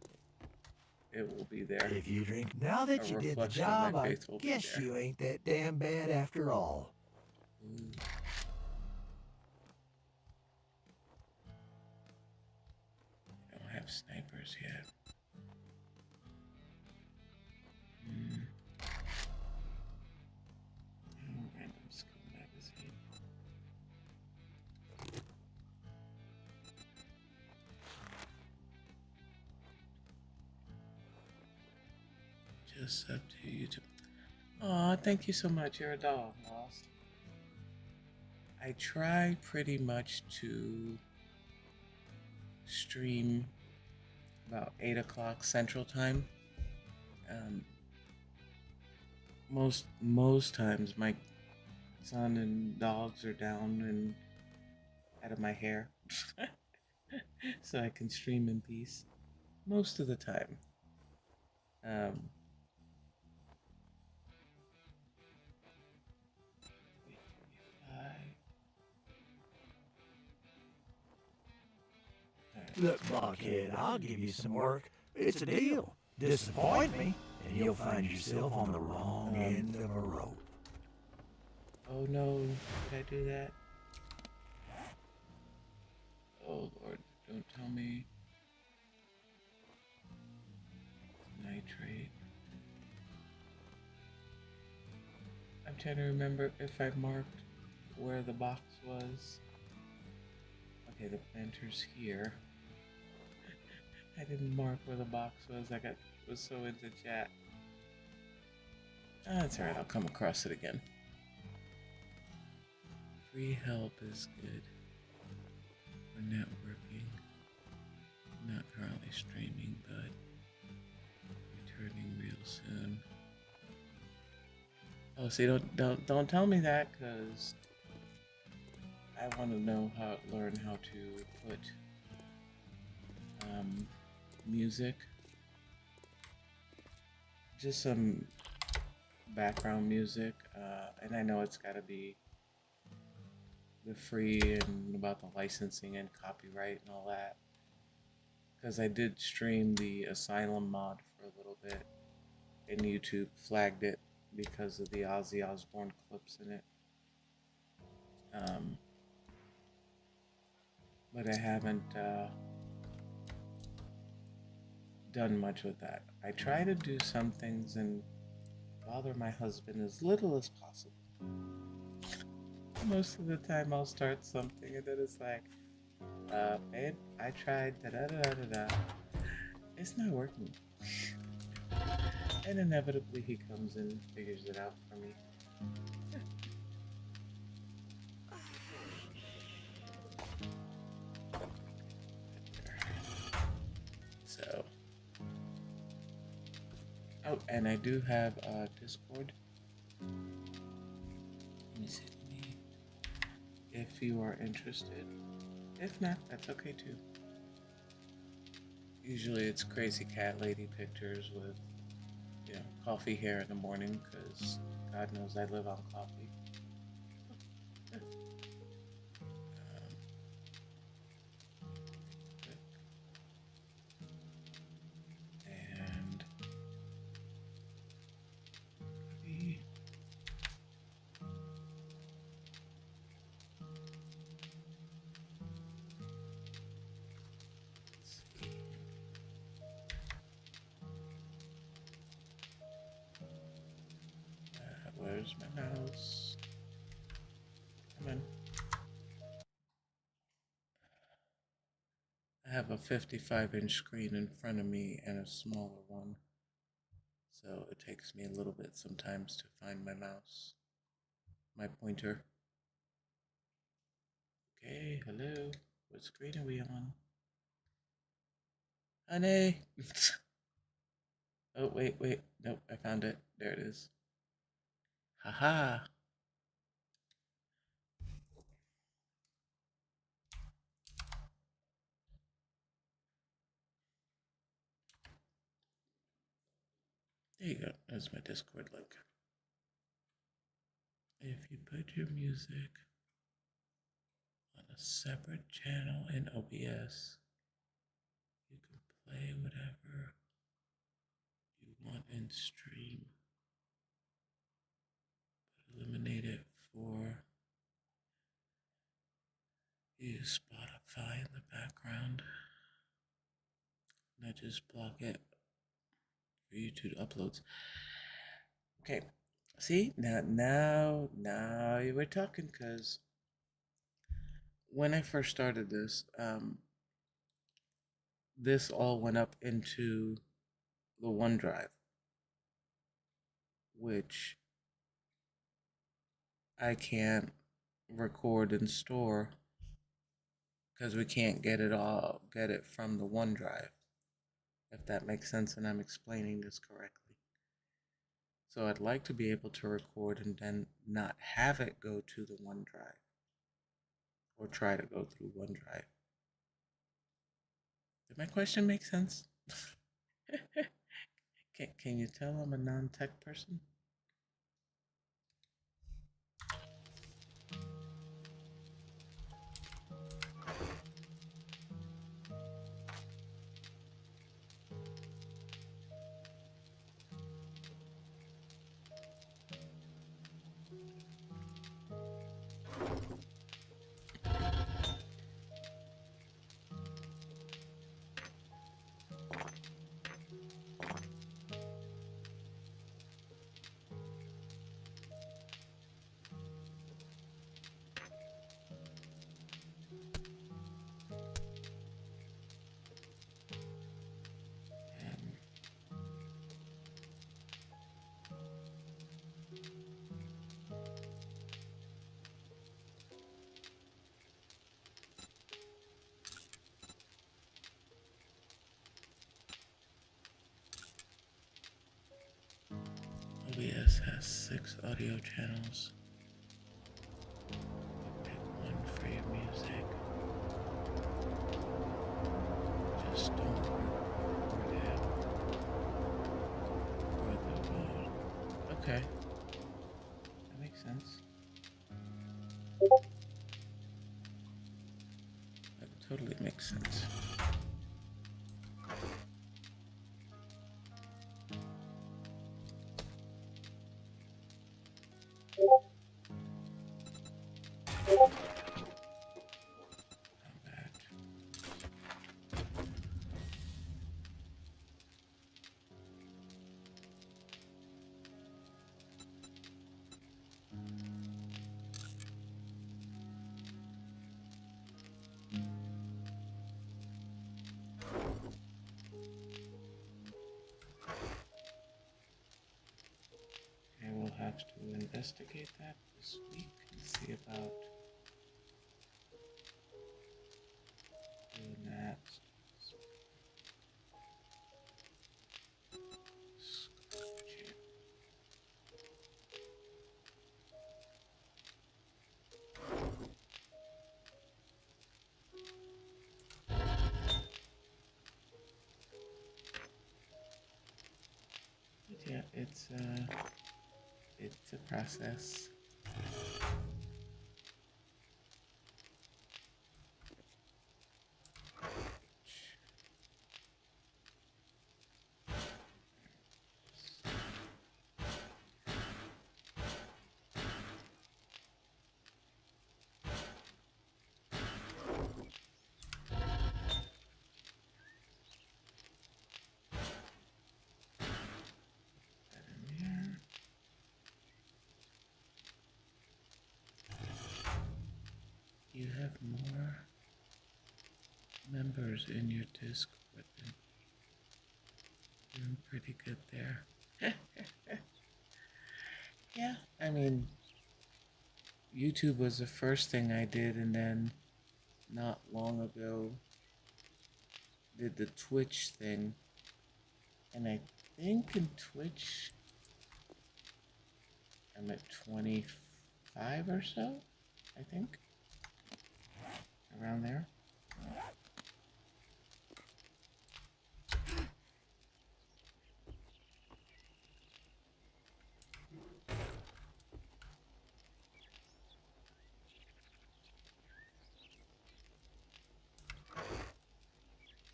will be there. If you drink now that you did the job, I guess you ain't that damn bad after all. Ooh. I don't have snipers yet. Random skill magazine. Just up to YouTube. Aw, thank you so much. You're a doll, Lost. I try pretty much to stream about 8 o'clock Central Time. Most times my son and dogs are down and out of my hair, so I can stream in peace. Most of the time. Look, blockhead, I'll give you some work. It's a deal. Disappoint me, and you'll find yourself on the wrong end of a rope. Oh no, did I do that? Oh Lord, don't tell me. Nitrate. I'm trying to remember if I marked where the box was. Okay, the planter's here. I didn't mark where the box was. Was so into chat. That's alright, I'll come across it again. Free help is good for networking. Not currently streaming, but returning real soon. Oh, see, don't tell me that, cause I want to learn how to put music, just some background music, and I know it's got to be the free and about the licensing and copyright and all that, because I did stream the Asylum mod for a little bit, and YouTube flagged it because of the Ozzy Osbourne clips in it. But I haven't done much with that. I try to do some things and bother my husband as little as possible. Most of the time I'll start something and then it's like, babe, I tried da-da-da-da-da. It's not working. And inevitably he comes in and figures it out for me. So, oh, and I do have Discord. Let me see. If you are interested. If not, that's okay too. Usually it's crazy cat lady pictures with, you know, coffee here in the morning because God knows I live on coffee. Um, and coffee. Let's see. Where's my mouse? Come on. I have a 55-inch screen in front of me and a smaller one, so it takes me a little bit sometimes to find my mouse, my pointer. Okay, hello. What screen are we on? Honey! Oh, wait. Nope, I found it. There it is. Haha! There you go. There's my Discord link. If you put your music on a separate channel in OBS, you can play whatever you want in stream. But eliminate it for use Spotify in the background. And I just block it for YouTube uploads. Okay. See, now you were talking, because when I first started this, this all went up into the OneDrive, which I can't record and store because we can't get it from the OneDrive, if that makes sense and I'm explaining this correctly. So I'd like to be able to record and then not have it go to the OneDrive, or try to go through OneDrive. Did my question make sense? Can you tell I'm a non-tech person? OBS has 6 audio channels. Pick one for your music. Just don't record it for the world. Okay. That makes sense. That totally makes sense. We'll have to investigate that this week and see about doing that. Yeah, it's a process. That in there. You have more members in your Discord than doing pretty good there. Yeah, I mean, YouTube was the first thing I did, and then not long ago did the Twitch thing. And I think in Twitch I'm at 25 or so, I think. Around there.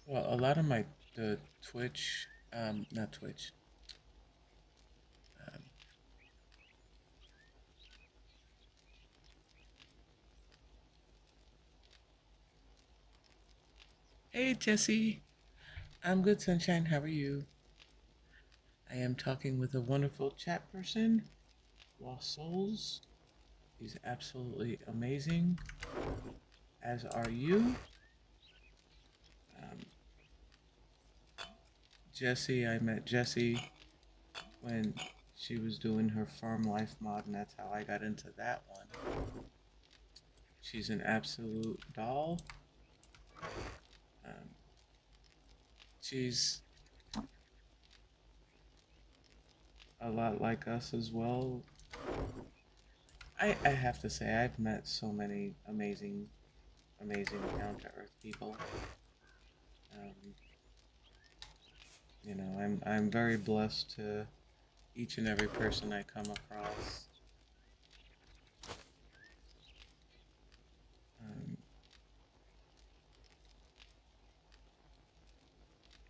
Well, a lot of the Twitch, not Twitch. Um, hey Jesse, I'm good, sunshine. How are you? I am talking with a wonderful chat person, Lost Souls. He's absolutely amazing, as are you. Um, Jessie, I met Jessie when she was doing her farm life mod, and that's how I got into that one. She's an absolute doll. Um, she's a lot like us as well. I have to say, I've met so many amazing, down-to-earth people. Um, I'm very blessed to each and every person I come across. Um,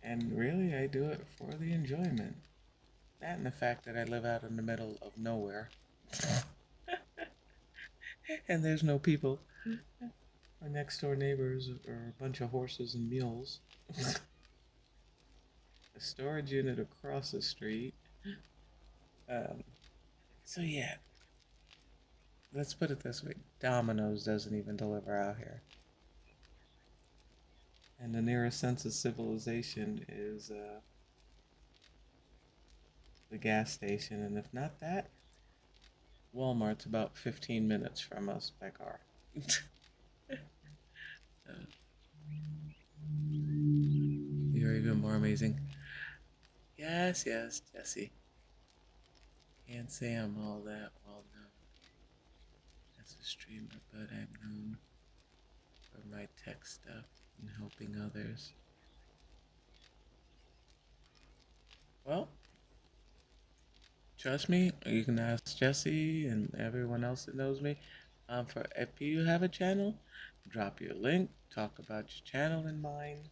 and really, I do it for the enjoyment. That and the fact that I live out in the middle of nowhere. And there's no people. My next door neighbors are a bunch of horses and mules. A storage unit across the street. Um, so yeah, let's put it this way: Domino's doesn't even deliver out here, and the nearest sense of civilization is the gas station, and if not that, Walmart's about 15 minutes from us by car. You're even more amazing. Yes, yes, Jesse. Can't say I'm all that well known as a streamer, but I'm known for my tech stuff and helping others. Well, trust me, you can ask Jesse and everyone else that knows me. For if you have a channel, drop your link, talk about your channel in mine.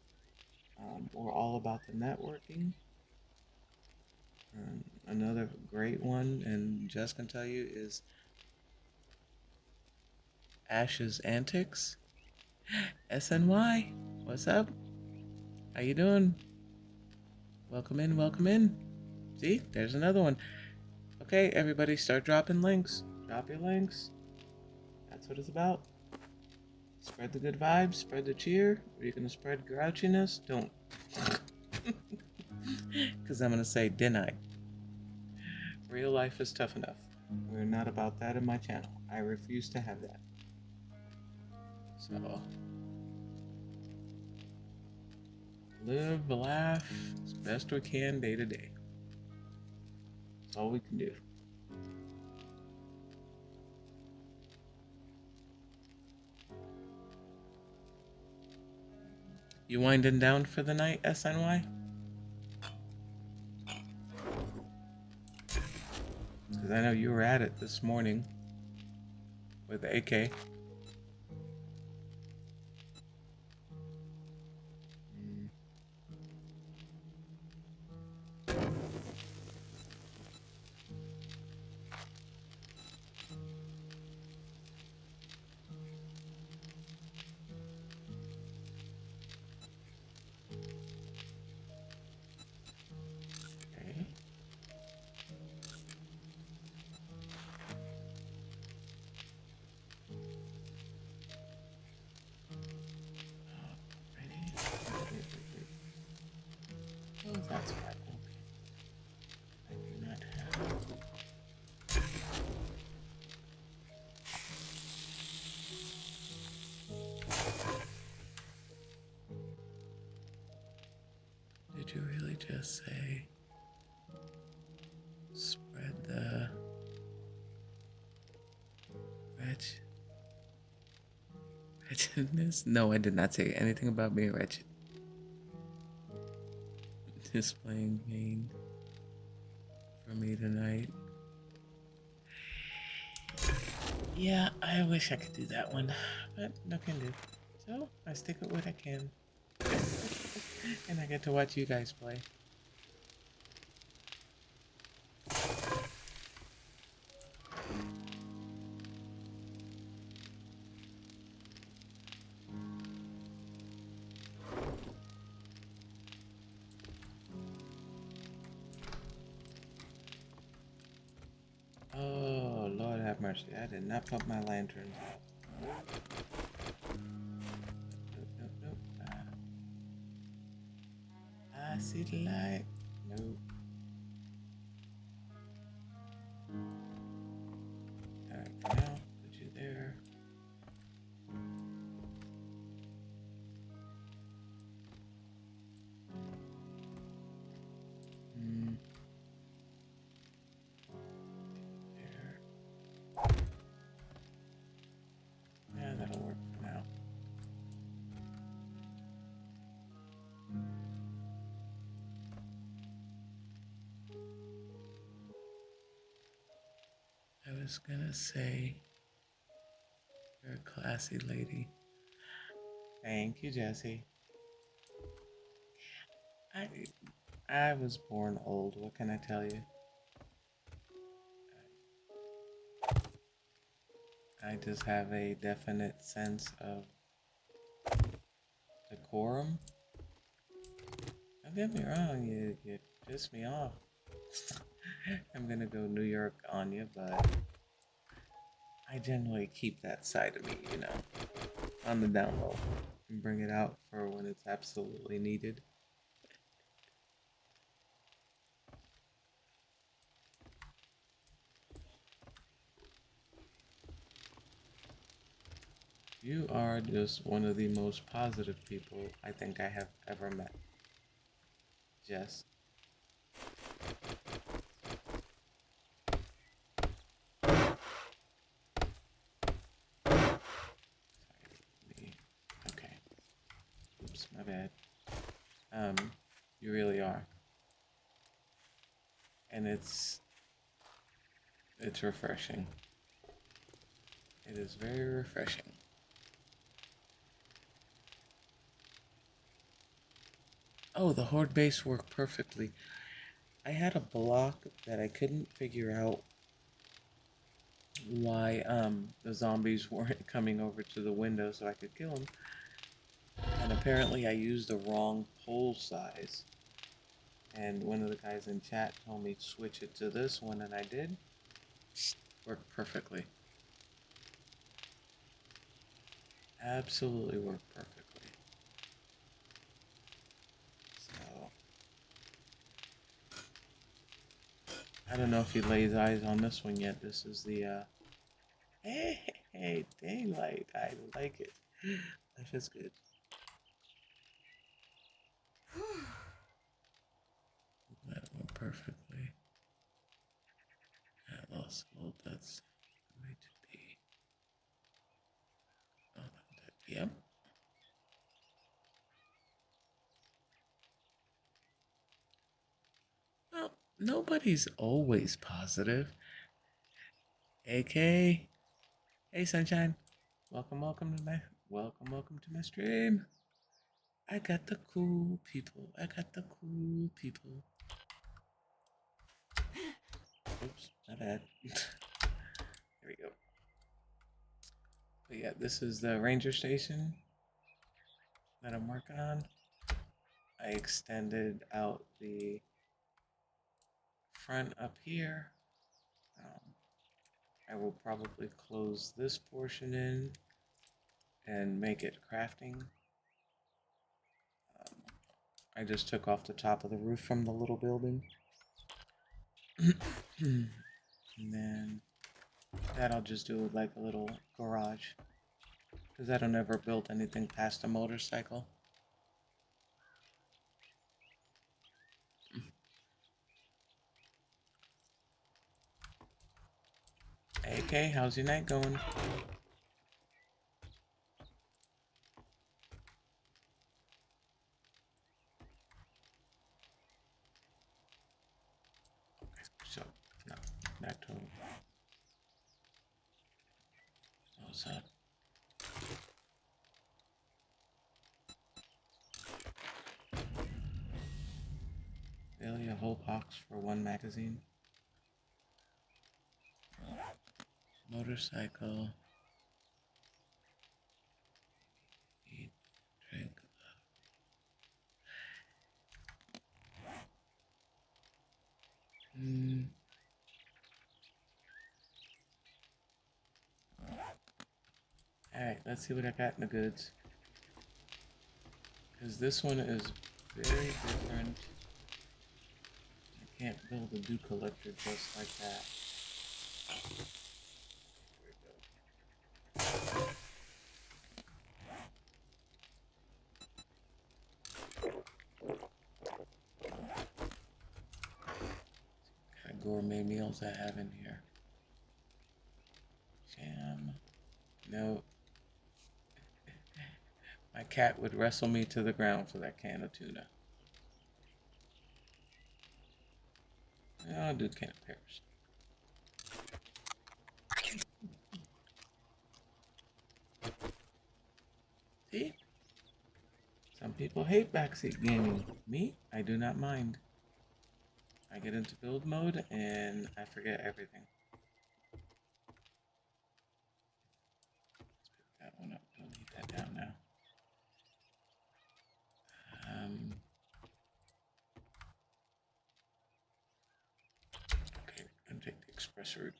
We're all about the networking. Another great one, and Jess can tell you, is Ash's Antics. SNY, what's up? How you doing? Welcome in, welcome in. See, there's another one. Okay, everybody, start dropping links. Drop your links. That's what it's about. Spread the good vibes, spread the cheer. Are you gonna spread grouchiness? Don't. Because I'm gonna say, deny. Real life is tough enough. We're not about that in my channel. I refuse to have that. So, live, laugh as best we can day to day. That's all we can do. You winding down for the night, SNY? Because I know you were at it this morning with the AK. Mm. Okay. Ready? Wait. Oh, that's right. Okay. I do not have. Did you really just say spread the wretchedness? No, I did not say anything about being wretched. Displaying pain for me tonight. Yeah, I wish I could do that one, but no can do. So I stick with what I can. And I get to watch you guys play. Oh, Lord have mercy. I did not put my lanterns out. Nope. I see the light. Nope. Alright, for now, put you there. There. Yeah, that'll work for now. I was gonna say, you're a classy lady. Thank you, Jesse. I was born old. What can I tell you? I just have a definite sense of decorum. Don't get me wrong, you piss me off. I'm gonna go New York on you, but I generally keep that side of me, on the down low and bring it out for when it's absolutely needed. You are just one of the most positive people I think I have ever met. Jess. Okay. Oops, my bad. You really are. And it's refreshing. It is very refreshing. Oh, the horde base worked perfectly. I had a block that I couldn't figure out why the zombies weren't coming over to the window so I could kill them. And apparently I used the wrong pole size. And one of the guys in chat told me to switch it to this one, and I did. Worked perfectly. Absolutely worked perfectly. So I don't know if he lays eyes on this one yet. This is the hey, daylight. I like it. Life is good. That went perfectly. I lost gold. That's the way to be. Oh, yep. Well, nobody's always positive. AK. Hey, sunshine. Welcome to my stream. I got the cool people. Oops, my bad. There we go. But yeah, this is the ranger station that I'm working on. I extended out the front up here. I will probably close this portion in and make it crafting. I just took off the top of the roof from the little building. And then that I'll just do like a little garage. Because I don't ever build anything past a motorcycle. AK, how's your night going? So, no, back to what's up? Really, a whole box for one magazine? Motorcycle. Eat, drink. Alright, let's see what I got in the goods. Because this one is very different. I can't build a dew collector just like that. What kind of gourmet meals I have in here? Jam. No. My cat would wrestle me to the ground for that can of tuna. I'll do can of pears. See? Some people hate backseat gaming. Me, I do not mind. I get into build mode and I forget everything. Let's pick that one up. Don't need that down now. Okay, I'm gonna take the express route.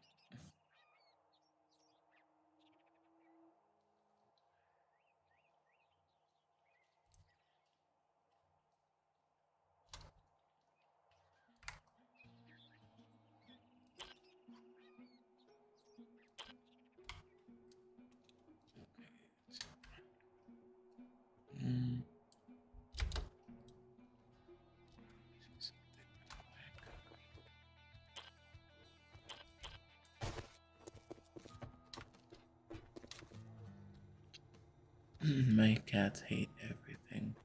My cats hate everything.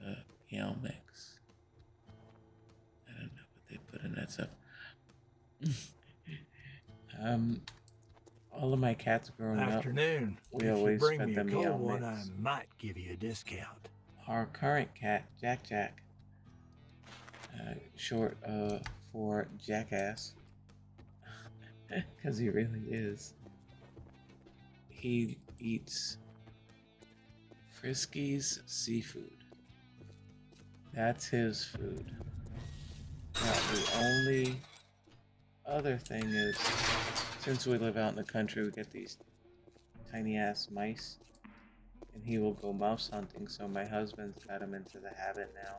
The Yale mix. I don't know what they put in that stuff. All of my cats growing Afternoon. up, we If you always bring fed me a them cold Yale one, mix. I might give you a discount. Our current cat, Jack, short for Jackass, because he really is. He eats Friskies seafood. That's his food. Now, the only other thing is, since we live out in the country, we get these tiny ass mice, and he will go mouse hunting. So my husband's got him into the habit now.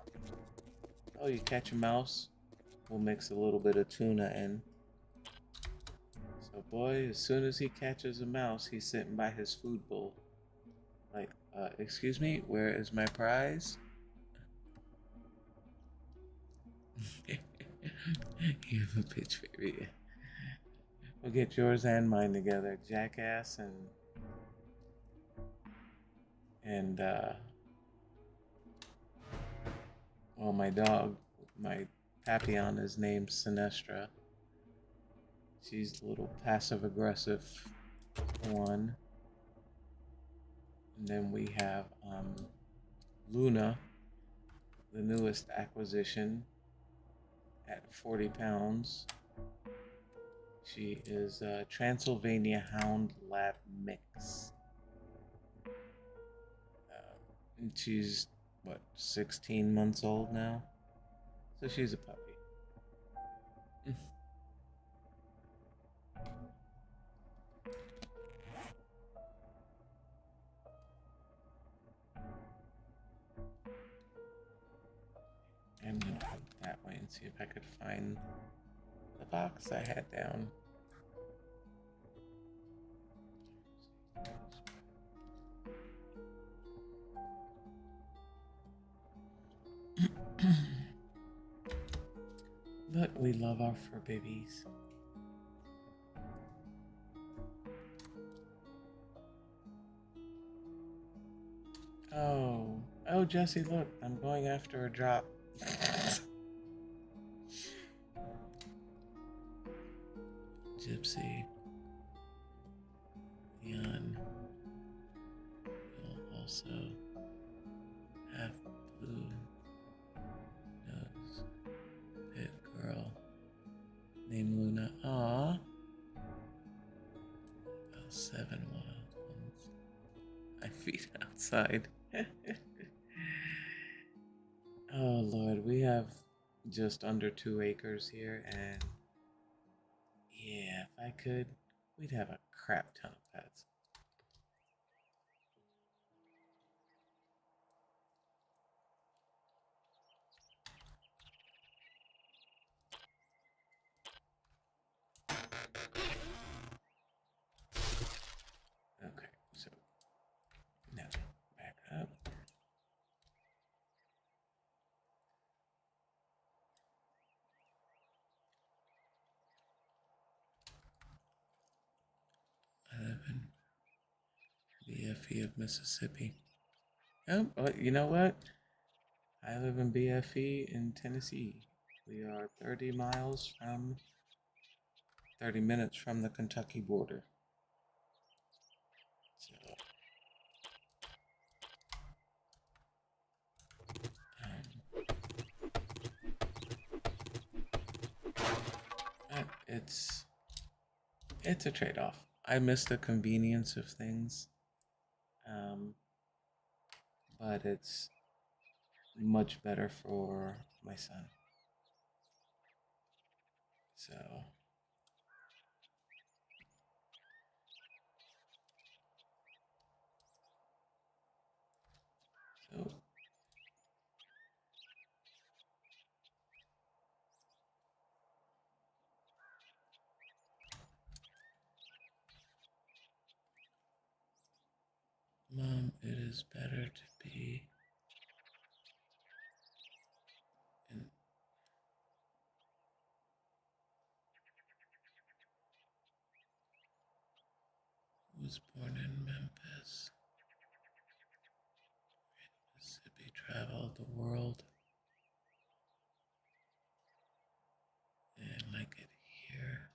Oh, you catch a mouse? We'll mix a little bit of tuna in. So boy, as soon as he catches a mouse, he's sitting by his food bowl. Like, excuse me, where is my prize? You have a bitch, baby. We'll get yours and mine together, Jackass and well, my dog, my Papillon is named Sinestra. She's the little passive aggressive one. And then we have Luna, the newest acquisition at 40 pounds. She is a Transylvania Hound Lab mix. And she's, what, 16 months old now? So she's a puppy. I'm gonna go that way and see if I could find the box I had down. But we love our fur babies. Oh, Jesse, look, I'm going after a drop. Gypsy, Yan, you'll also have blue nose pit girl named Luna. Aww. About 7 wild ones. I feed outside. Oh Lord, we have just under 2 acres here, and yeah, if I could, we'd have a crap ton of pets. Okay, so now back up. I live in BFE of Mississippi. Oh, well, you know what? I live in BFE in Tennessee. We are 30 minutes from the Kentucky border. So, it's a trade-off. I miss the convenience of things, but it's much better for my son. So, Mom, it is better to be in. Was born in Memphis, Mississippi, traveled the world, and like it here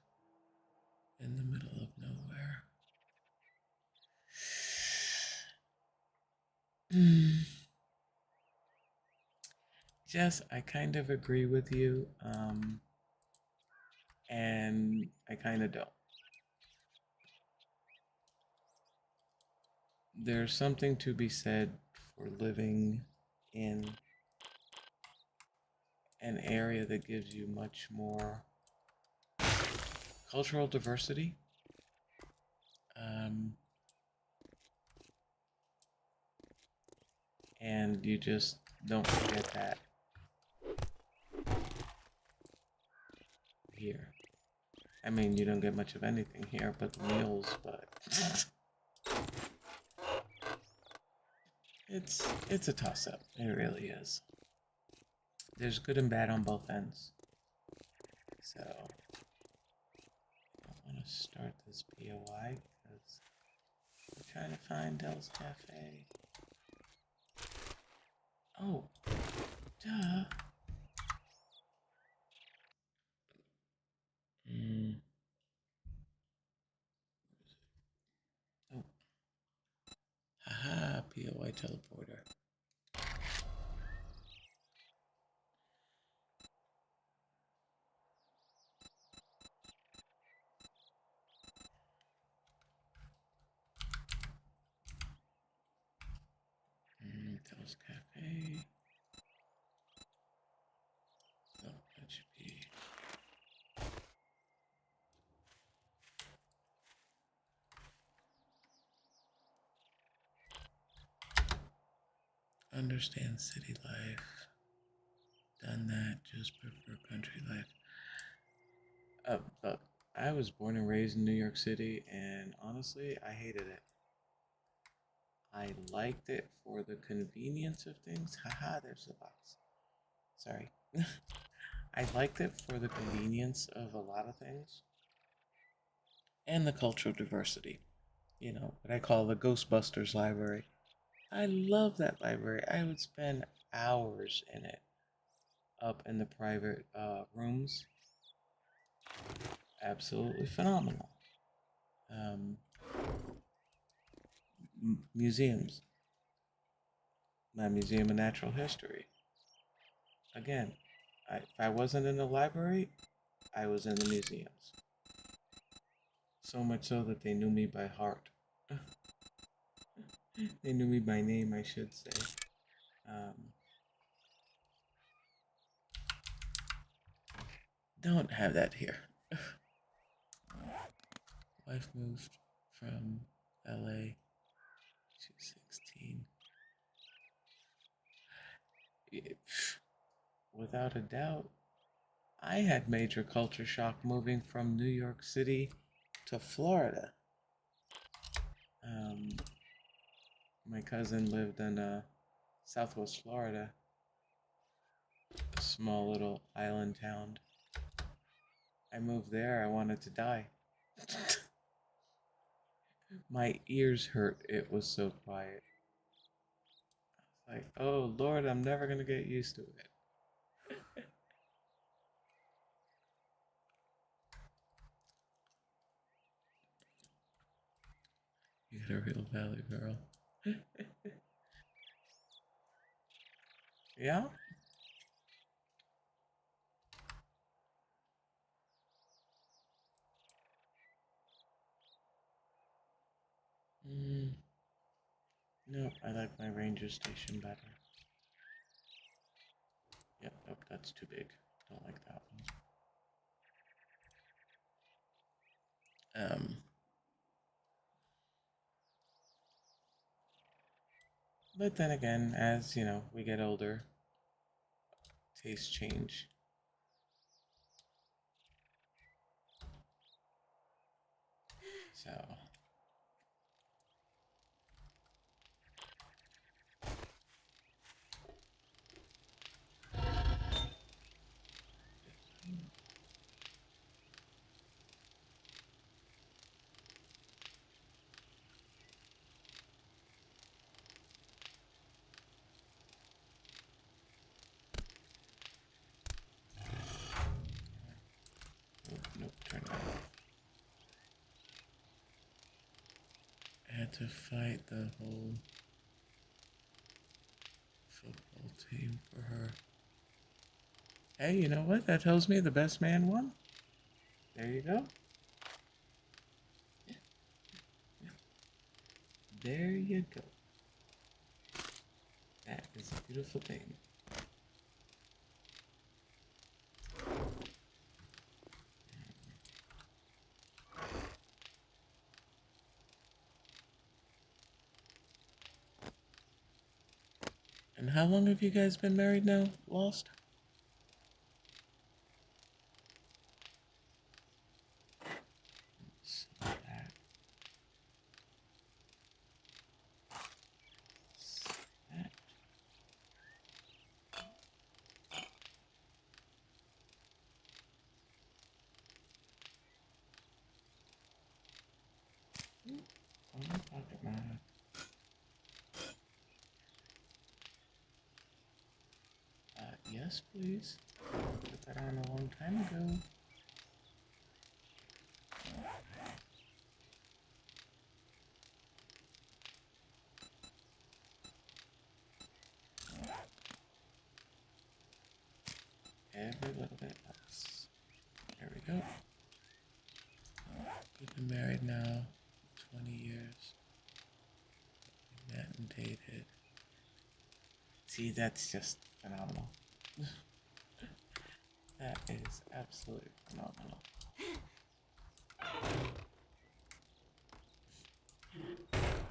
in the middle of nowhere. Jess, I kind of agree with you, and I kind of don't. There's something to be said for living in an area that gives you much more cultural diversity. And you just don't get that here. I mean, you don't get much of anything here but the meals, but it's a toss-up. It really is. There's good and bad on both ends. So I don't want to start this POI because we're trying to find Dell's Cafe. Oh, duh. why teleporter? Tell's Cafe. So that should be. Understand city life. Done that. Just prefer country life. Look, I was born and raised in New York City, and honestly, I hated it. I liked it for the convenience of things. Haha, there's the box. Sorry. I liked it for the convenience of a lot of things and the cultural diversity. You know, what I call the Ghostbusters library. I love that library. I would spend hours in it, up in the private rooms. Absolutely phenomenal. Um, Museums. My Museum of Natural History. Again, if I wasn't in the library, I was in the museums. So much so that they knew me by heart. They knew me by name, I should say. Don't have that here. Wife moved from LA to 16. Without a doubt, I had major culture shock moving from New York City to Florida. My cousin lived in Southwest Florida, a small little island town. I moved there, I wanted to die. My ears hurt, it was so quiet. I was like, oh Lord, I'm never gonna get used to it. You got a real valley girl. Yeah? No, I like my ranger station better. Yep, nope, that's too big. Don't like that one. But then again, as you know, we get older, tastes change. So nope, turn that off. I had to fight the whole football team for her. Hey, you know what? That tells me the best man won. There you go. There you go. That is a beautiful thing. And how long have you guys been married now, Lost? That. That. Oh, my pocket map. Yes, please. Put that on a long time ago. been married now 20 years. We met and dated. See, that's just phenomenal. That is absolutely phenomenal.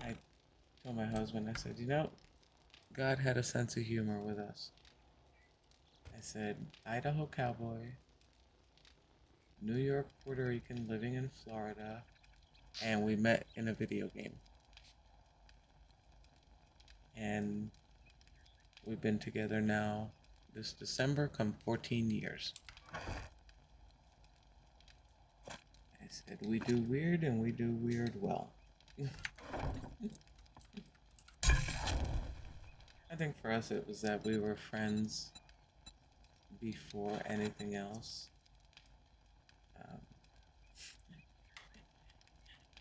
I told my husband, I said, you know, God had a sense of humor with us. I said, Idaho cowboy, New York Puerto Rican living in Florida, and we met in a video game. And we've been together now, this December, come 14 years. I said, we do weird and we do weird well. I think for us it was that we were friends before anything else.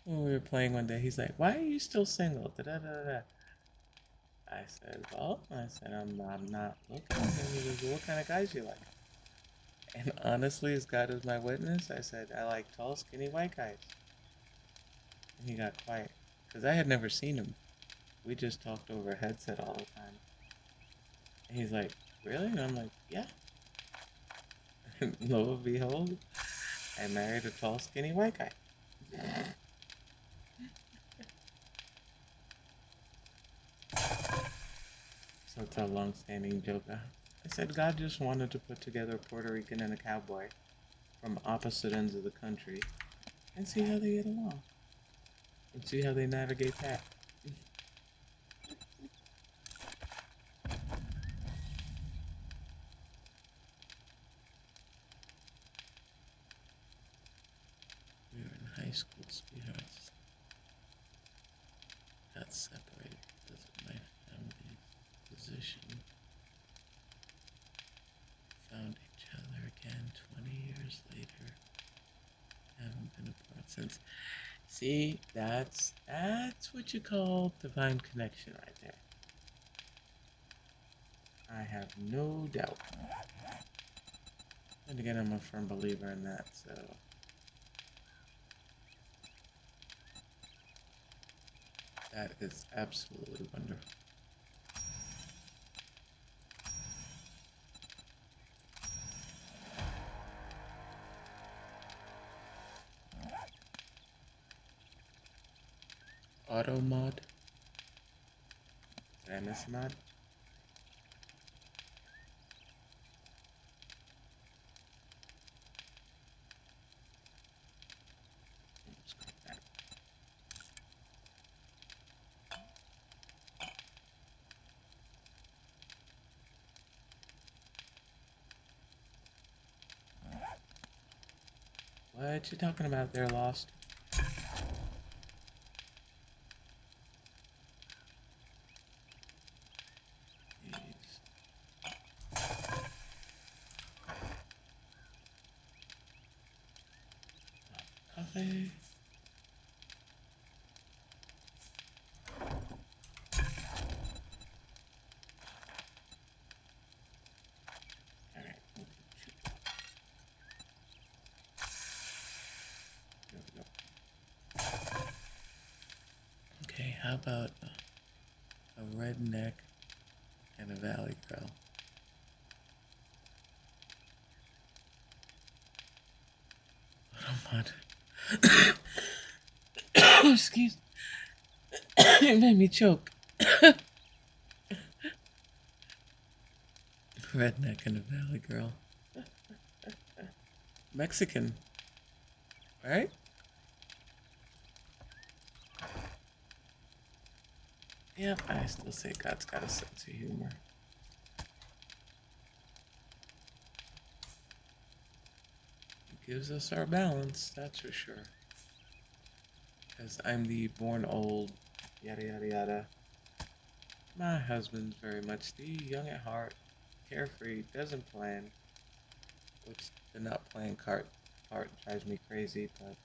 When we were playing one day, he's like, why are you still single? Da-da-da-da. I said, well, I'm not looking. And he goes, well, what kind of guys you like? And honestly, as God is my witness, I said, I like tall, skinny white guys. And he got quiet, because I had never seen him. We just talked over a headset all the time. And he's like, really? And I'm like, yeah. And lo and behold, I married a tall, skinny white guy. So it's a long-standing joke. I said God just wanted to put together a Puerto Rican and a cowboy from opposite ends of the country and see how they get along. And see how they navigate that. We were in high school, sweethearts. Got separated because of my family's position. Found each other again 20 years later. Haven't been apart since. See, that's what you call divine connection right there. I have no doubt. And again, I'm a firm believer in that, so. That is absolutely wonderful. Auto mod? Did I miss a mod? What you talking about there, Lost? Jeez. Coffee. Alright. There we go. Okay, how about a redneck and a valley girl? Auto mod. Excuse. It made me choke. Redneck and a valley girl. Mexican. Right? Yep, I still say God's got a sense of humor. He gives us our balance, that's for sure. Because I'm the born old, yada yada yada. My husband's very much the young at heart, carefree, doesn't plan. Which the not playing part drives me crazy, but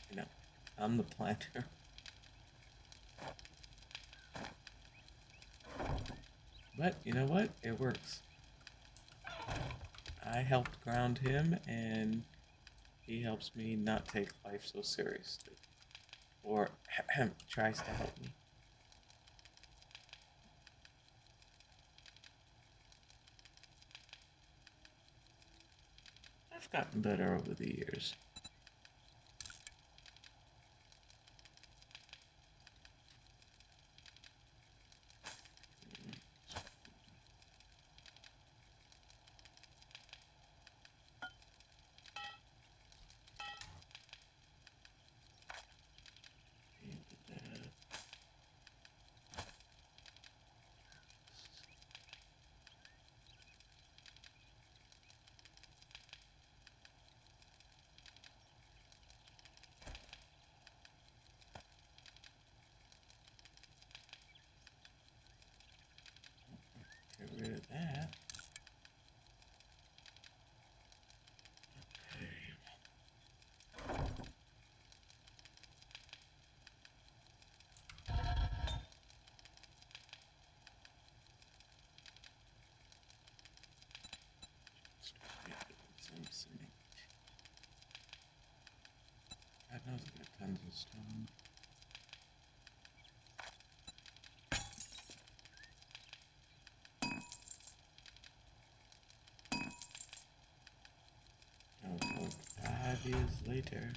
you know, I'm the planner. But you know what? It works. I helped ground him, and He helps me not take life so seriously, or tries to help me. I've gotten better over the years. Get rid of that. Some cement. God knows I got tons of stone. Oh, 5 years later.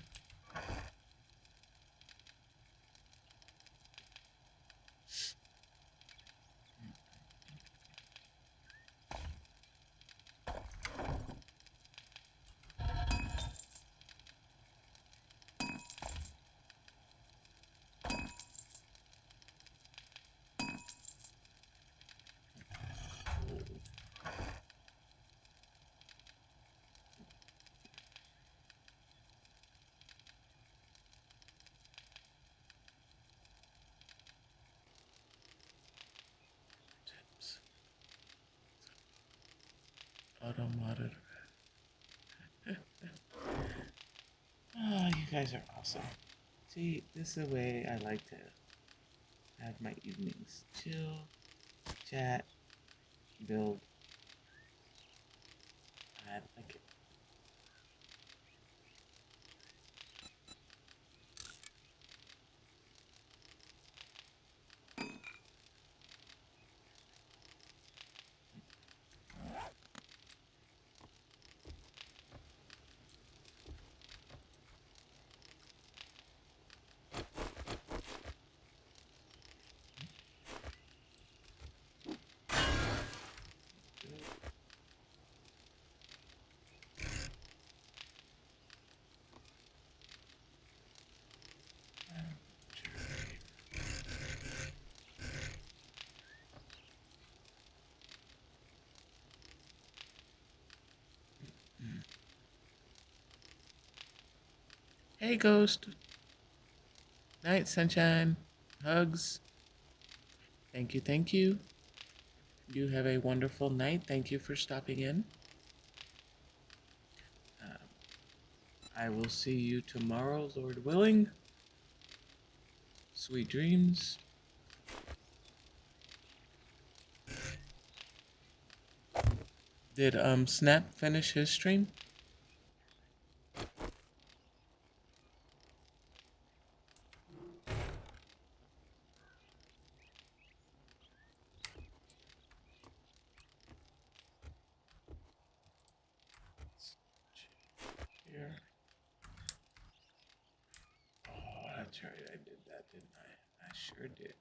Tips. Auto monitor. Oh, you guys are awesome. See, this is the way I like to have my evenings. Chill, chat, build. I like it. Hey, Ghost. Night, sunshine. Hugs. Thank you, thank you. You have a wonderful night. Thank you for stopping in. I will see you tomorrow, Lord willing. Sweet dreams. Did Snap finish his stream? Here. Oh, that's right. I did that, didn't I? I sure did.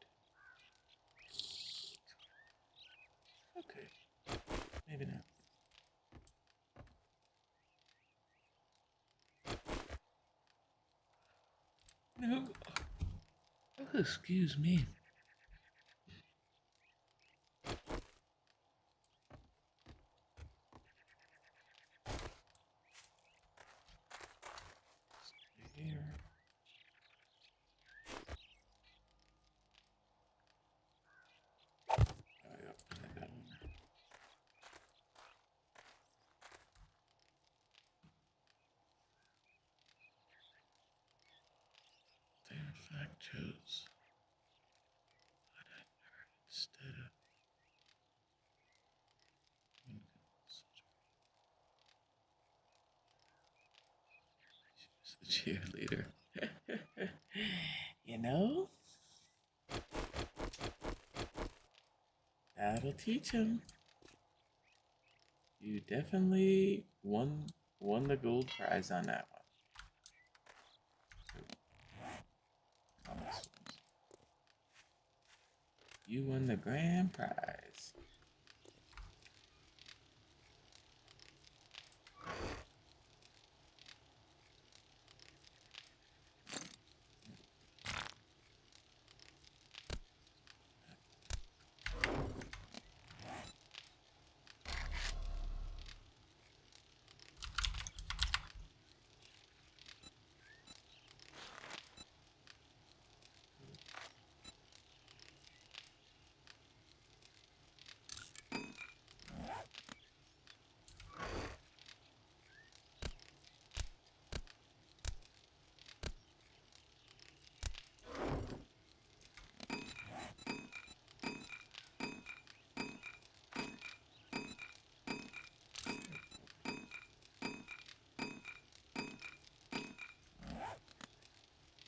Okay. Maybe not. No. Oh, excuse me. Here. Oh, yeah, put that on. They in fact chose what I heard instead of when Cheerleader. You know, that'll teach him. You definitely won the gold prize on that one. You won the grand prize.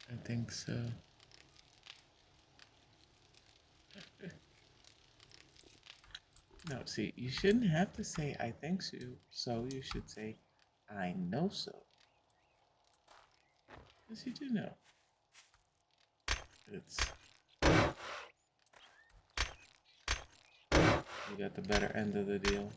I think so. No, see, you shouldn't have to say I think so. So you should say I know so. Because you do know. It's you got the better end of the deal.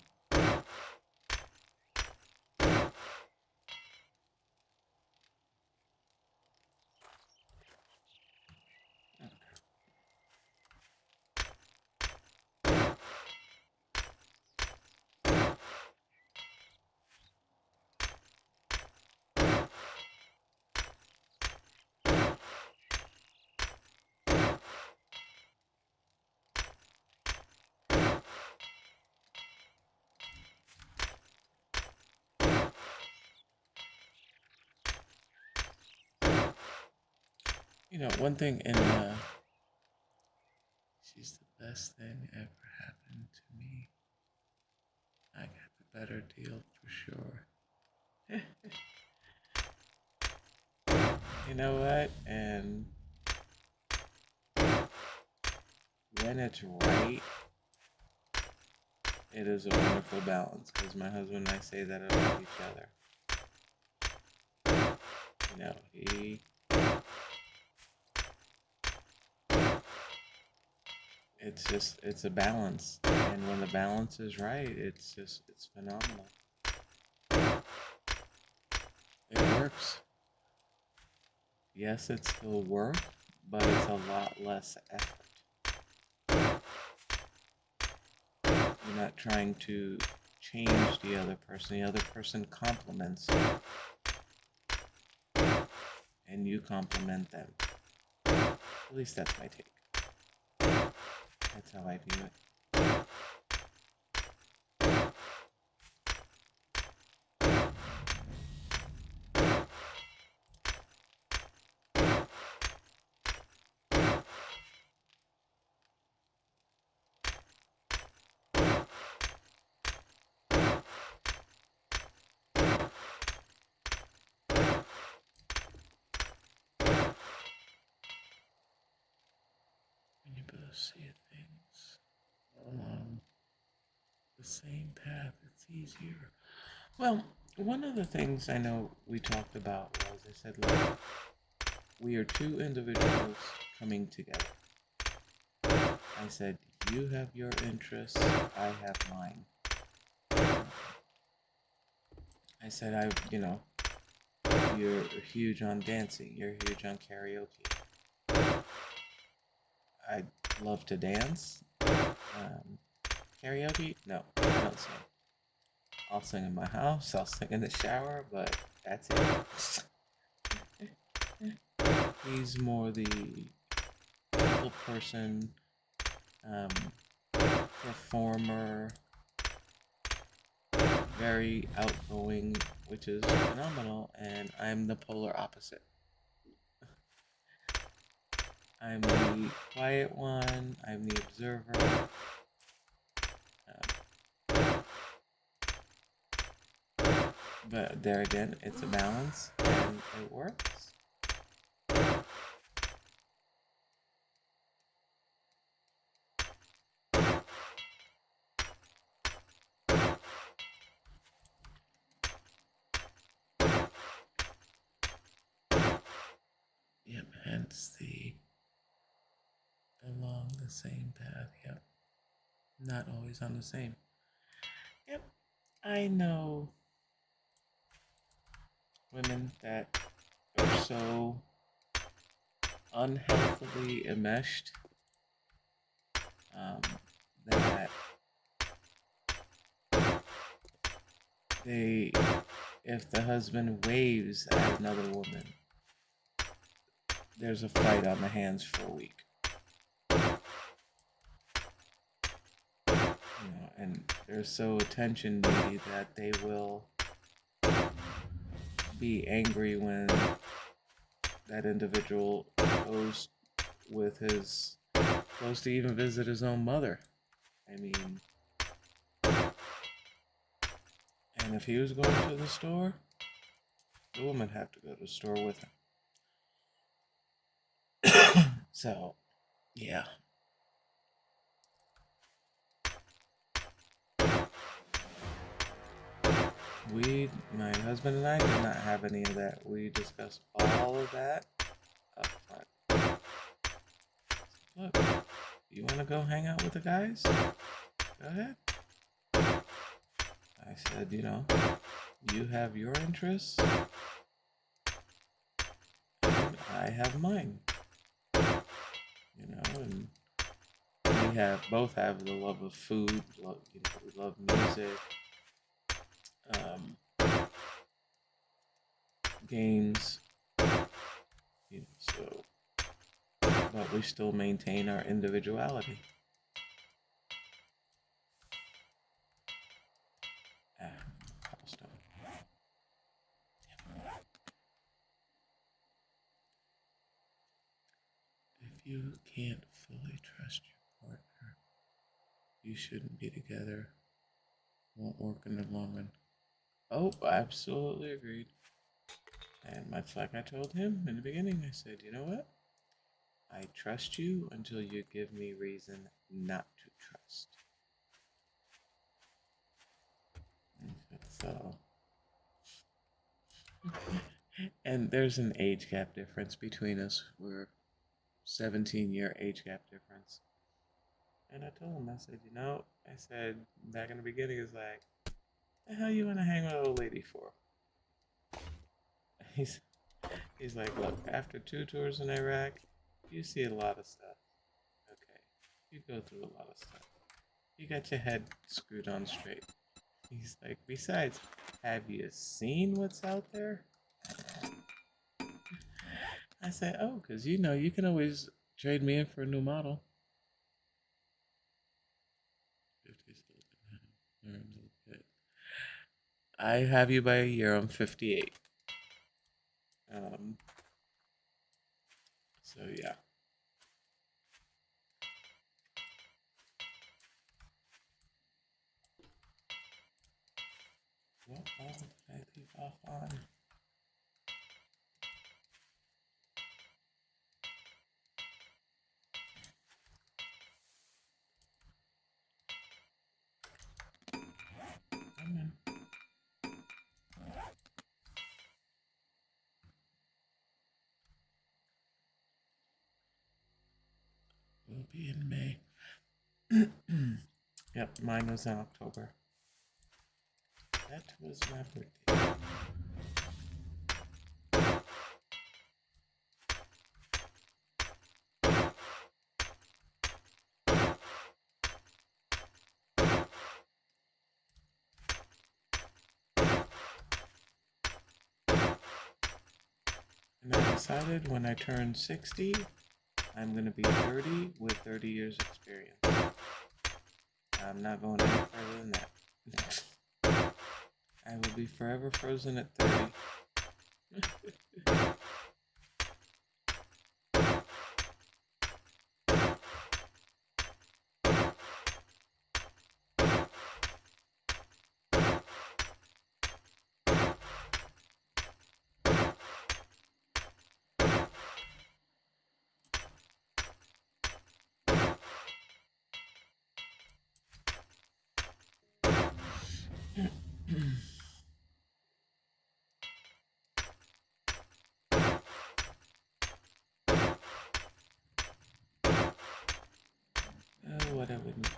You know, one thing in she's the best thing ever happened to me. I got the better deal for sure. You know what? And when it's right, it is a wonderful balance because my husband and I say that about each other. You know, it's a balance. And when the balance is right, it's phenomenal. It works. Yes, it's still work, but it's a lot less effort. You're not trying to change the other person. The other person compliments you, and you compliment them. At least that's my take. That's how I view it. When you both see things along the same path, it's easier. Well, one of the things I know we talked about was I said, look, we are two individuals coming together. I said, you have your interests, I have mine. I said, you're huge on dancing, you're huge on karaoke. I love to dance. Karaoke? No, I don't sing. I'll sing in my house, I'll sing in the shower, but that's it. He's more the people person, performer, very outgoing, which is phenomenal, and I'm the polar opposite. I'm the quiet one, I'm the observer. But there again, it's a balance and it works. Yep, hence the along the same path. Yep, not always on the same. Yep, I know women that are so unhealthily enmeshed um, that they, if the husband waves at another woman, there's a fight on the hands for a week. And they're so attention needy that they will be angry when that individual goes to even visit his own mother. I mean, and if he was going to the store, the woman had to go to the store with him. So, yeah. My husband and I, did not have any of that. We discussed all of that up front. Look, you want to go hang out with the guys? Go ahead. I said, you have your interests, and I have mine. And we both have the love of food. We love music, games. But we still maintain our individuality. Cobblestone. If you can't fully trust your partner, you shouldn't be together. Won't work in the long run. Oh, absolutely agreed. And much like I told him in the beginning, I said, you know what? I trust you until you give me reason not to trust. So, and there's an age gap difference between us. We're 17-year age gap difference. And I told him, I said back in the beginning, it's like, the hell you want to hang with an old lady for? He's like, look, after 2 tours in Iraq, you see a lot of stuff. Okay, you go through a lot of stuff. You got your head screwed on straight. He's like, besides, have you seen what's out there? I said, oh, because you can always trade me in for a new model. 50 still learn a little bit. I have you by a year. I'm 58. So yeah. What ball did I leave off on? Come on. We'll be in May. Yep, mine was in October. That was my birthday. And I decided when I turn 60, I'm going to be 30 with 30 years experience. I'm not going any further than that. I will be forever frozen at 30.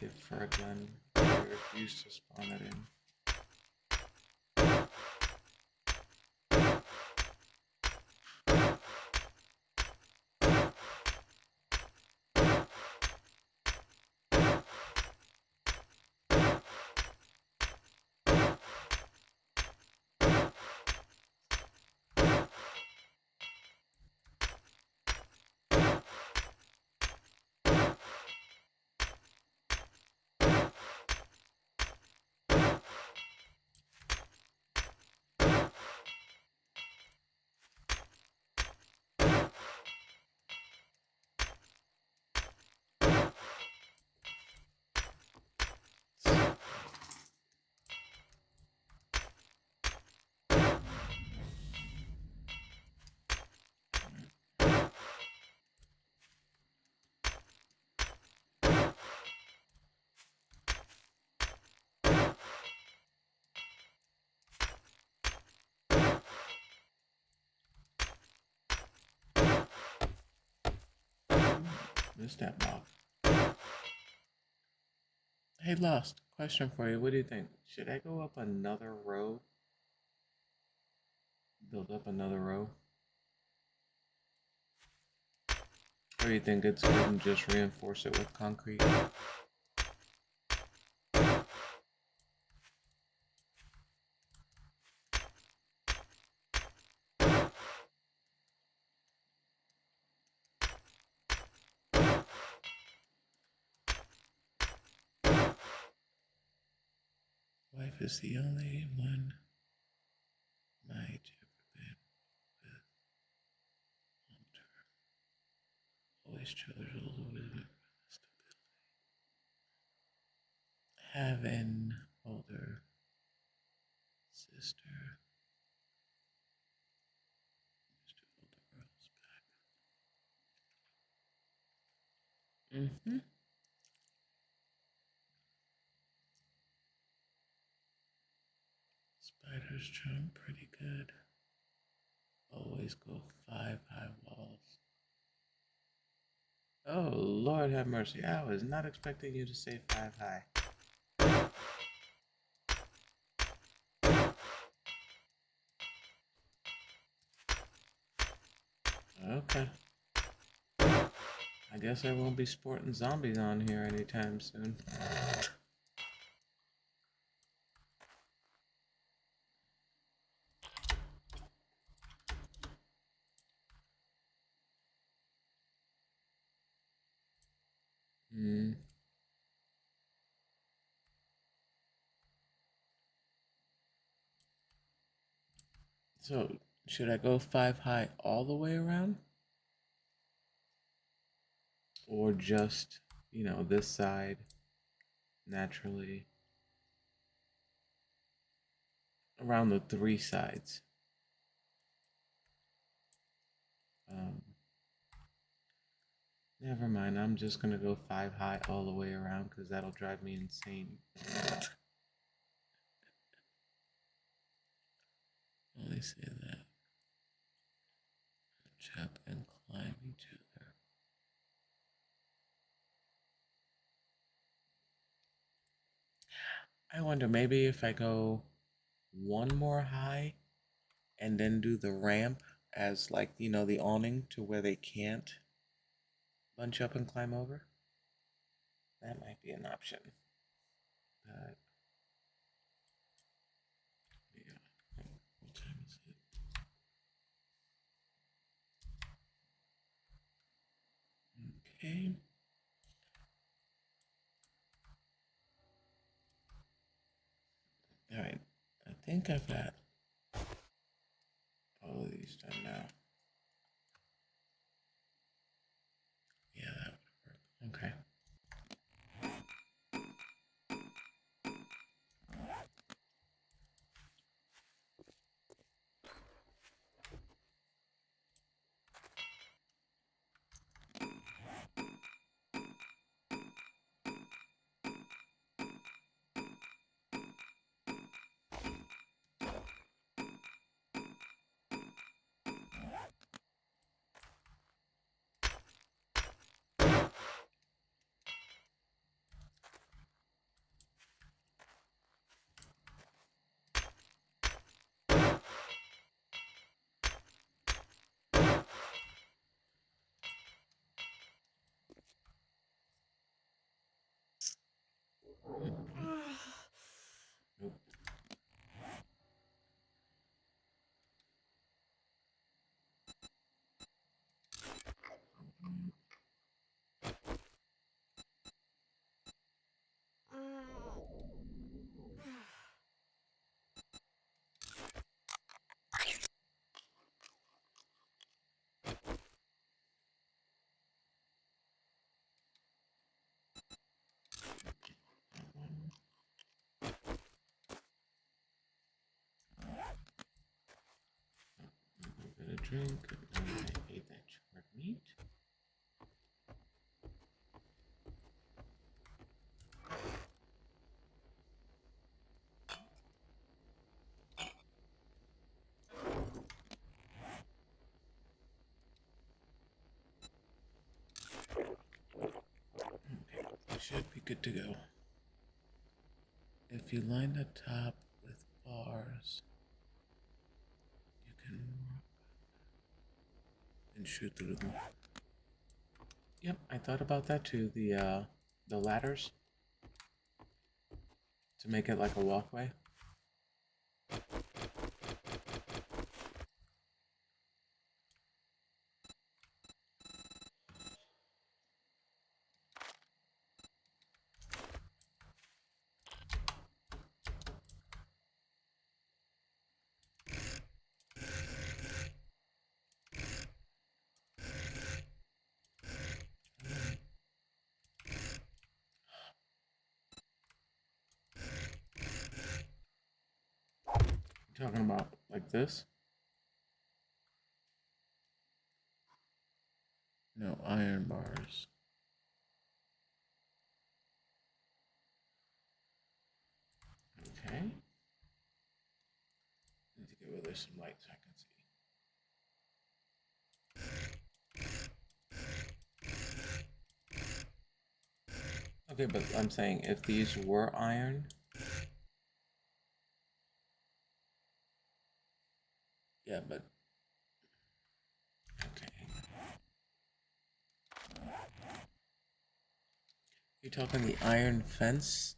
market for a gun. I refuse to spawn it in. Missed that block. Hey, Lost. Question for you. What do you think? Should I go up another row? Build up another row? Or do you think it's good and just reinforce it with concrete? Wife is the only one might ever been with long term. Always chose with stability. Have an older sister. Used to hold the girls back. Spiders jump pretty good. Always go 5 high walls. Oh, Lord have mercy. I was not expecting you to say 5 high. Okay. I guess I won't be sporting zombies on here anytime soon. Hmm. So, should I go 5 high all the way around? Or just, this side naturally around the 3 sides? Um, Never mind, I'm just gonna go 5 high all the way around because that'll drive me insane. Only say that. Jump and climb each other. I wonder maybe if I go one more high and then do the ramp as like, the awning to where they can't bunch up and climb over. That might be an option. But yeah. What time is it? Okay. All right. I think I've got all of these done now. Yeah, that would work. Okay. Nope. I'm gonna drink. I ate that charred meat. Okay, should be good to go. If you line the top with bars, you can and shoot through them. Yep, I thought about that too. The ladders to make it like a walkway. You're talking about like this? No, iron bars. Okay. Need to get where there's some light so I can see. Okay, but I'm saying if these were iron. Yeah, but. Okay. You're talking the iron fence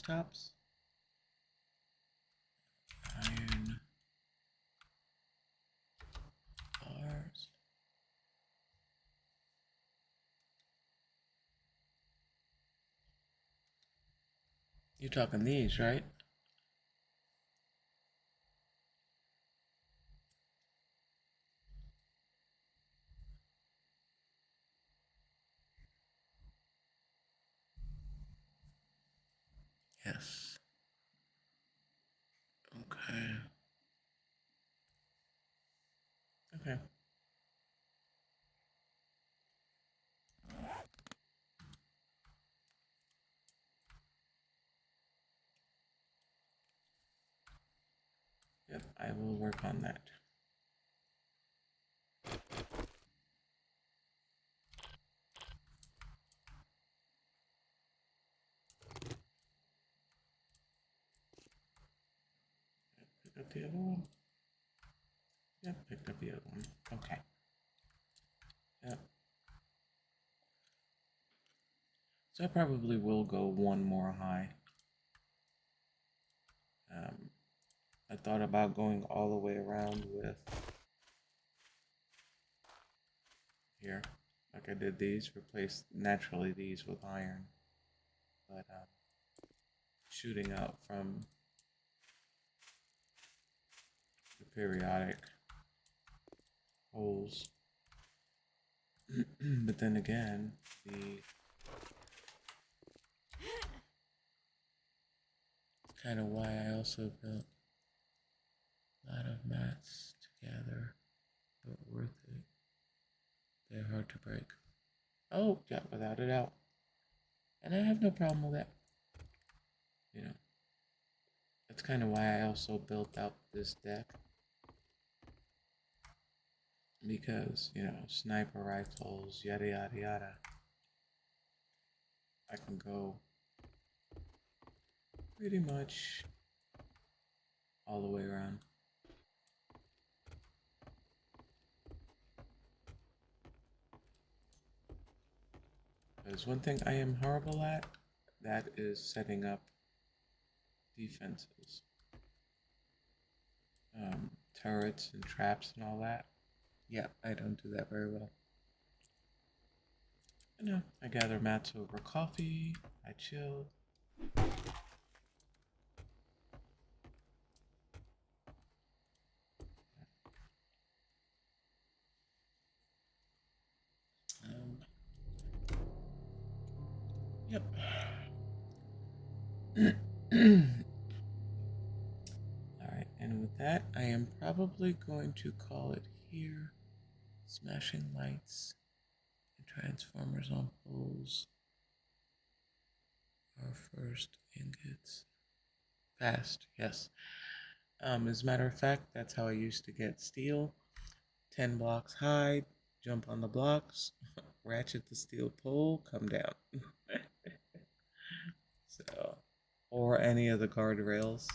tops? Iron bars. You're talking these, right? Yes. Okay. Okay. Yep, I will work on that. Pick up the other one. Yep, picked up the other one. Okay. Yep. So I probably will go one more high. I thought about going all the way around with here, like I did these, replace naturally these with iron, but shooting out from the periodic holes. But then again, the kind of why I also built a lot of mats together, but worth it. They're hard to break. Oh, yeah, without a doubt. And I have no problem with that. You know, that's kind of why I also built out this deck. Because, you know, sniper rifles, yada yada yada. I can go pretty much all the way around. There's one thing I am horrible at that is setting up defenses, turrets and traps and all that. Yeah, I don't do that very well. You know, I gather mats over coffee, I chill. Yep. Alright, and with that, I am probably going to call it here. Smashing lights and transformers on poles. Our first ingots. Fast, yes. As a matter of fact, that's how I used to get steel. 10 blocks high, jump on the blocks, ratchet the steel pole, come down. So, or any of the guardrails.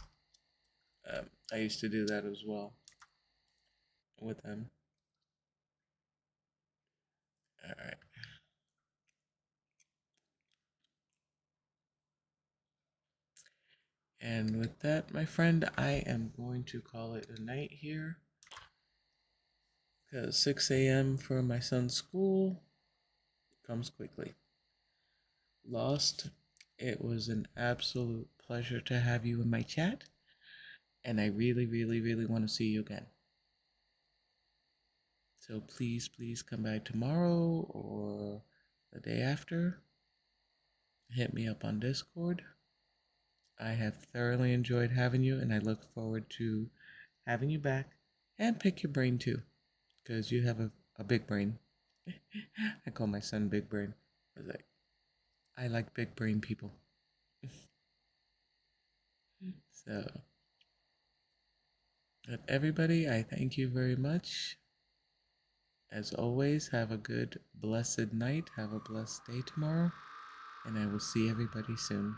I used to do that as well with them. Alright. And with that, my friend, I am going to call it a night here. Because 6 a.m. for my son's school comes quickly. Lost, it was an absolute pleasure to have you in my chat. And I really, really, really want to see you again. So please, please come by tomorrow or the day after. Hit me up on Discord. I have thoroughly enjoyed having you, and I look forward to having you back and pick your brain too, because you have a big brain. I call my son Big Brain. I like big brain people. So, but everybody, I thank you very much. As always, have a good, blessed night. Have a blessed day tomorrow. And I will see everybody soon.